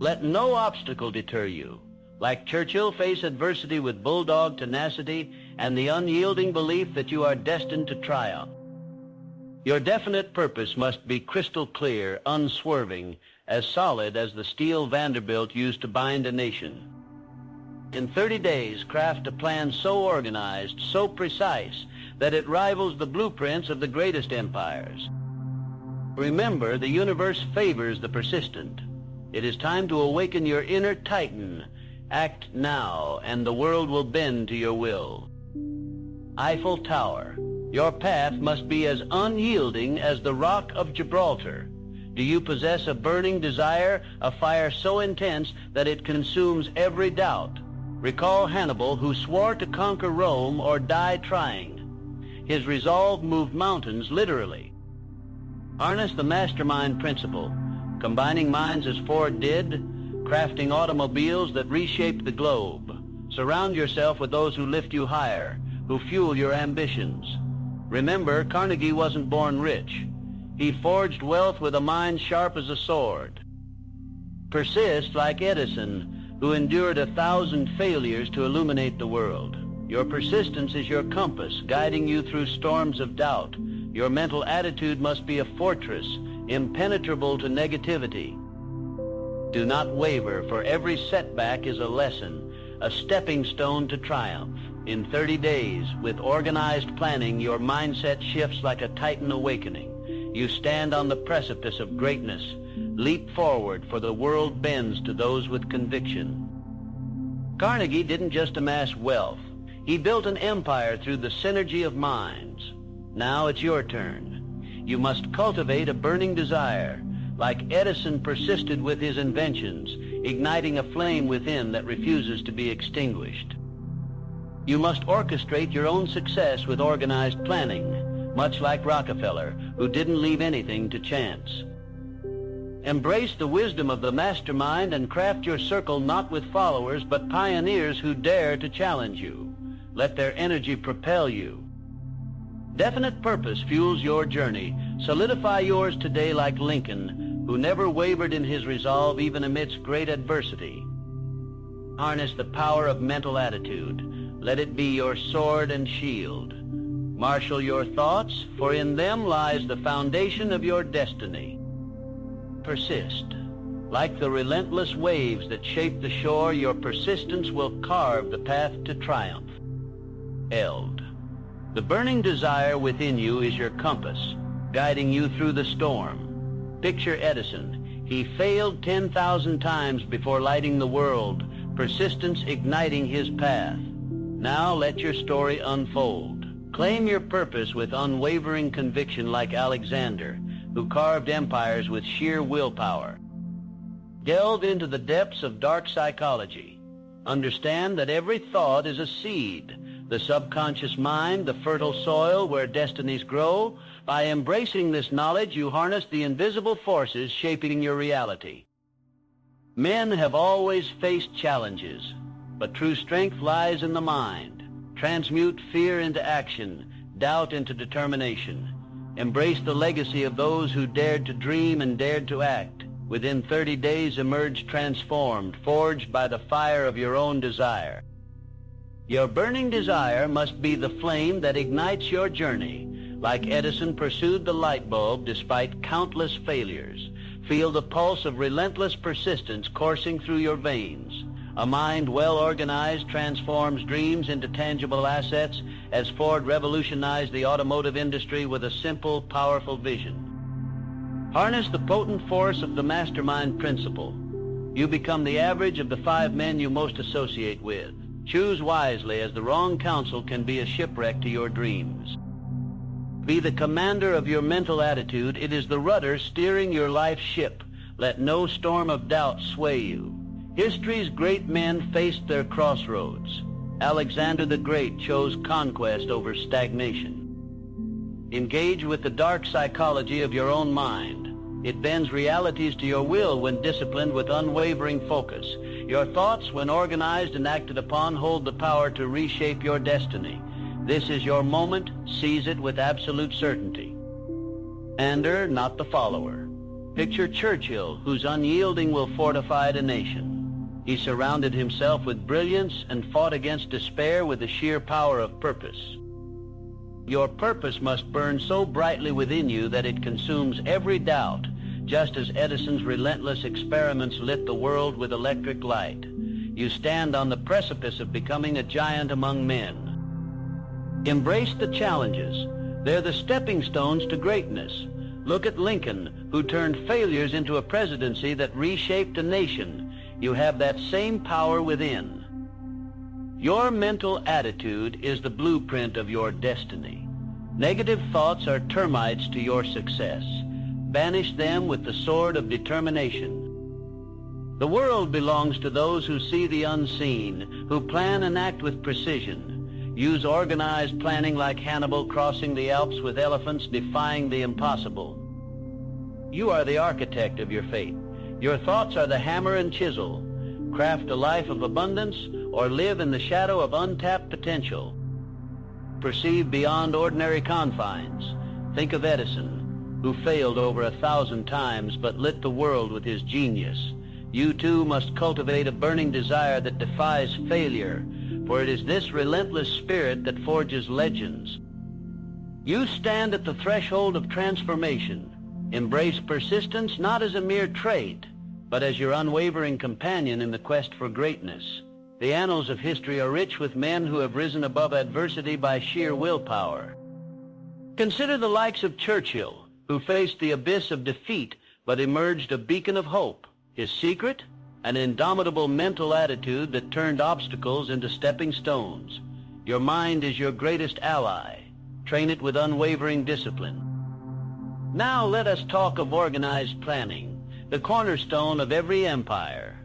Let no obstacle deter you. Like Churchill, face adversity with bulldog tenacity and the unyielding belief that you are destined to triumph. Your definite purpose must be crystal clear, unswerving, as solid as the steel Vanderbilt used to bind a nation. In 30 days, craft a plan so organized, so precise, that it rivals the blueprints of the greatest empires. Remember, the universe favors the persistent. It is time to awaken your inner titan. Act now, and the world will bend to your will. Eiffel Tower. Your path must be as unyielding as the Rock of Gibraltar. Do you possess a burning desire, a fire so intense that it consumes every doubt? Recall Hannibal, who swore to conquer Rome or die trying. His resolve moved mountains literally. Harness the mastermind principle, combining minds as Ford did, crafting automobiles that reshape the globe. Surround yourself with those who lift you higher, who fuel your ambitions. Remember, Carnegie wasn't born rich. He forged wealth with a mind sharp as a sword. Persist like Edison, who endured 1,000 failures to illuminate the world. Your persistence is your compass, guiding you through storms of doubt. Your mental attitude must be a fortress, impenetrable to negativity. Do not waver, for every setback is a lesson, a stepping stone to triumph. In 30 days, with organized planning, your mindset shifts like a titan awakening. You stand on the precipice of greatness. Leap forward, for the world bends to those with conviction. Carnegie didn't just amass wealth. He built an empire through the synergy of minds. Now it's your turn. You must cultivate a burning desire. Like Edison persisted with his inventions, igniting a flame within that refuses to be extinguished. You must orchestrate your own success with organized planning, much like Rockefeller, who didn't leave anything to chance. Embrace the wisdom of the mastermind and craft your circle not with followers, but pioneers who dare to challenge you. Let their energy propel you. Definite purpose fuels your journey. Solidify yours today like Lincoln, who never wavered in his resolve even amidst great adversity. Harness the power of mental attitude. Let it be your sword and shield. Marshal your thoughts, for in them lies the foundation of your destiny. Persist. Like the relentless waves that shape the shore, your persistence will carve the path to triumph. Eld. The burning desire within you is your compass, guiding you through the storm. Picture Edison. He failed 10,000 times before lighting the world, persistence igniting his path. Now let your story unfold. Claim your purpose with unwavering conviction like Alexander, who carved empires with sheer willpower. Delve into the depths of dark psychology. Understand that every thought is a seed, the subconscious mind, the fertile soil where destinies grow. By embracing this knowledge, you harness the invisible forces shaping your reality. Men have always faced challenges, but true strength lies in the mind. Transmute fear into action, doubt into determination. Embrace the legacy of those who dared to dream and dared to act. Within 30 days emerge transformed, forged by the fire of your own desire. Your burning desire must be the flame that ignites your journey. Like Edison pursued the light bulb despite countless failures. Feel the pulse of relentless persistence coursing through your veins. A mind well organized transforms dreams into tangible assets, as Ford revolutionized the automotive industry with a simple, powerful vision. Harness the potent force of the mastermind principle. You become the average of the 5 men you most associate with. Choose wisely, as the wrong counsel can be a shipwreck to your dreams. Be the commander of your mental attitude. It is the rudder steering your life's ship. Let no storm of doubt sway you. History's great men faced their crossroads. Alexander the Great chose conquest over stagnation. Engage with the dark psychology of your own mind. It bends realities to your will when disciplined with unwavering focus. Your thoughts, when organized and acted upon, hold the power to reshape your destiny. This is your moment. Seize it with absolute certainty. Commander, not the follower. Picture Churchill, whose unyielding will fortified a nation. He surrounded himself with brilliance and fought against despair with the sheer power of purpose. Your purpose must burn so brightly within you that it consumes every doubt, just as Edison's relentless experiments lit the world with electric light. You stand on the precipice of becoming a giant among men. Embrace the challenges. They're the stepping stones to greatness. Look at Lincoln, who turned failures into a presidency that reshaped a nation. You have that same power within. Your mental attitude is the blueprint of your destiny. Negative thoughts are termites to your success. Banish them with the sword of determination. The world belongs to those who see the unseen, who plan and act with precision. Use organized planning like Hannibal crossing the Alps with elephants, defying the impossible. You are the architect of your fate. Your thoughts are the hammer and chisel. Craft a life of abundance or live in the shadow of untapped potential. Perceive beyond ordinary confines. Think of Edison, who failed over 1,000 times but lit the world with his genius. You too must cultivate a burning desire that defies failure, for it is this relentless spirit that forges legends. You stand at the threshold of transformation. Embrace persistence not as a mere trait, but as your unwavering companion in the quest for greatness. The annals of history are rich with men who have risen above adversity by sheer willpower. Consider the likes of Churchill, who faced the abyss of defeat but emerged a beacon of hope. His secret? An indomitable mental attitude that turned obstacles into stepping stones. Your mind is your greatest ally. Train it with unwavering discipline. Now let us talk of organized planning, the cornerstone of every empire.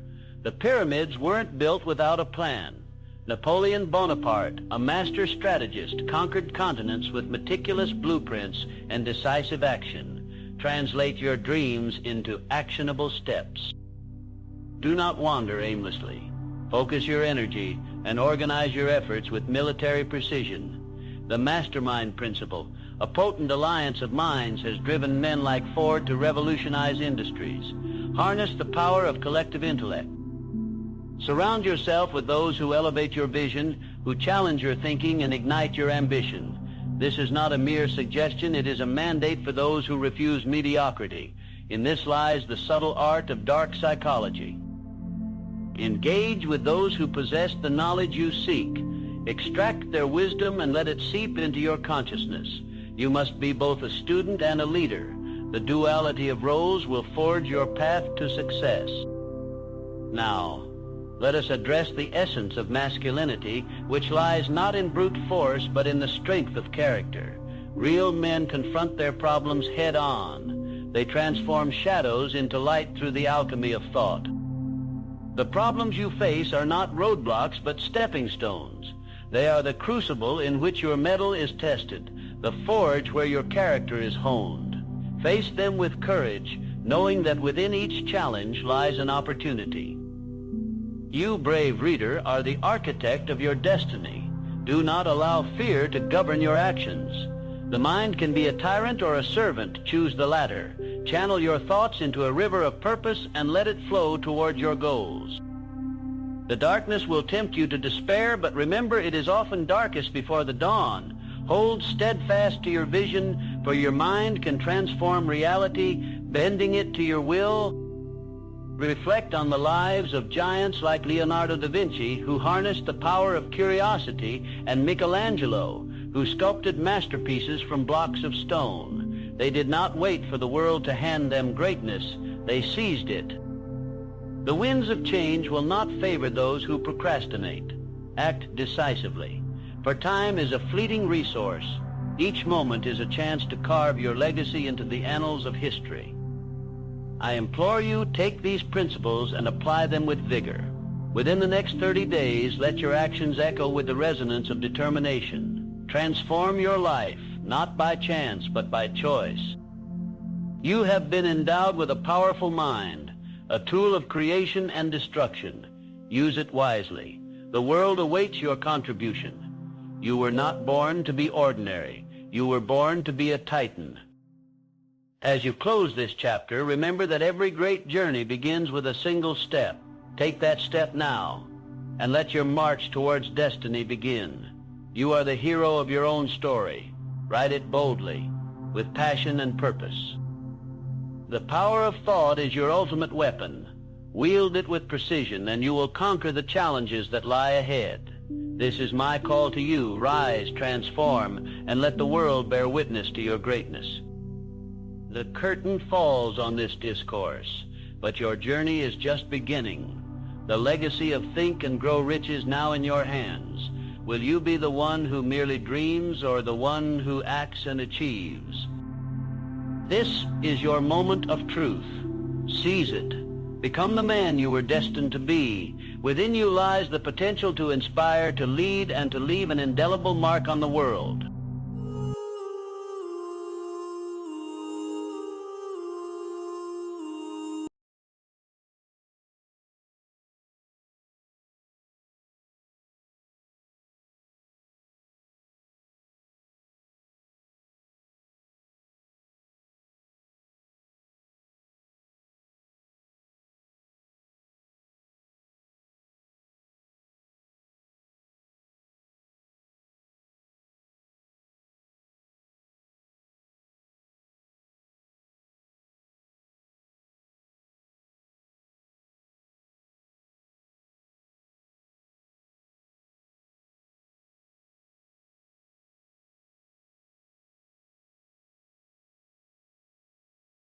The pyramids weren't built without a plan. Napoleon Bonaparte, a master strategist, conquered continents with meticulous blueprints and decisive action. Translate your dreams into actionable steps. Do not wander aimlessly. Focus your energy and organize your efforts with military precision. The mastermind principle, a potent alliance of minds, has driven men like Ford to revolutionize industries. Harness the power of collective intellect. Surround yourself with those who elevate your vision, who challenge your thinking and ignite your ambition. This is not a mere suggestion, it is a mandate for those who refuse mediocrity. In this lies the subtle art of dark psychology. Engage with those who possess the knowledge you seek. Extract their wisdom and let it seep into your consciousness. You must be both a student and a leader. The duality of roles will forge your path to success. Now, let us address the essence of masculinity, which lies not in brute force, but in the strength of character. Real men confront their problems head-on. They transform shadows into light through the alchemy of thought. The problems you face are not roadblocks, but stepping stones. They are the crucible in which your mettle is tested, the forge where your character is honed. Face them with courage, knowing that within each challenge lies an opportunity. You, brave reader, are the architect of your destiny. Do not allow fear to govern your actions. The mind can be a tyrant or a servant. Choose the latter. Channel your thoughts into a river of purpose and let it flow toward your goals. The darkness will tempt you to despair, but remember it is often darkest before the dawn. Hold steadfast to your vision, for your mind can transform reality, Bending it to your will, reflect on the lives of giants like Leonardo da Vinci, who harnessed the power of curiosity, and Michelangelo, who sculpted masterpieces from blocks of stone. They did not wait for the world to hand them greatness. They seized it. The winds of change will not favor those who procrastinate. Act decisively, for time is a fleeting resource. Each moment is a chance to carve your legacy into the annals of history. I implore you, take these principles and apply them with vigor. Within the next 30 days, let your actions echo with the resonance of determination. Transform your life, not by chance, but by choice. You have been endowed with a powerful mind, a tool of creation and destruction. Use it wisely. The world awaits your contribution. You were not born to be ordinary. You were born to be a titan. As you close this chapter, remember that every great journey begins with a single step. Take that step now, and let your march towards destiny begin. You are the hero of your own story. Write it boldly, with passion and purpose. The power of thought is your ultimate weapon. Wield it with precision, and you will conquer the challenges that lie ahead. This is my call to you. Rise, transform, and let the world bear witness to your greatness. The curtain falls on this discourse, but your journey is just beginning. The legacy of Think and Grow Rich is now in your hands. Will you be the one who merely dreams, or the one who acts and achieves? This is your moment of truth. Seize it. Become the man you were destined to be. Within you lies the potential to inspire, to lead, and to leave an indelible mark on the world.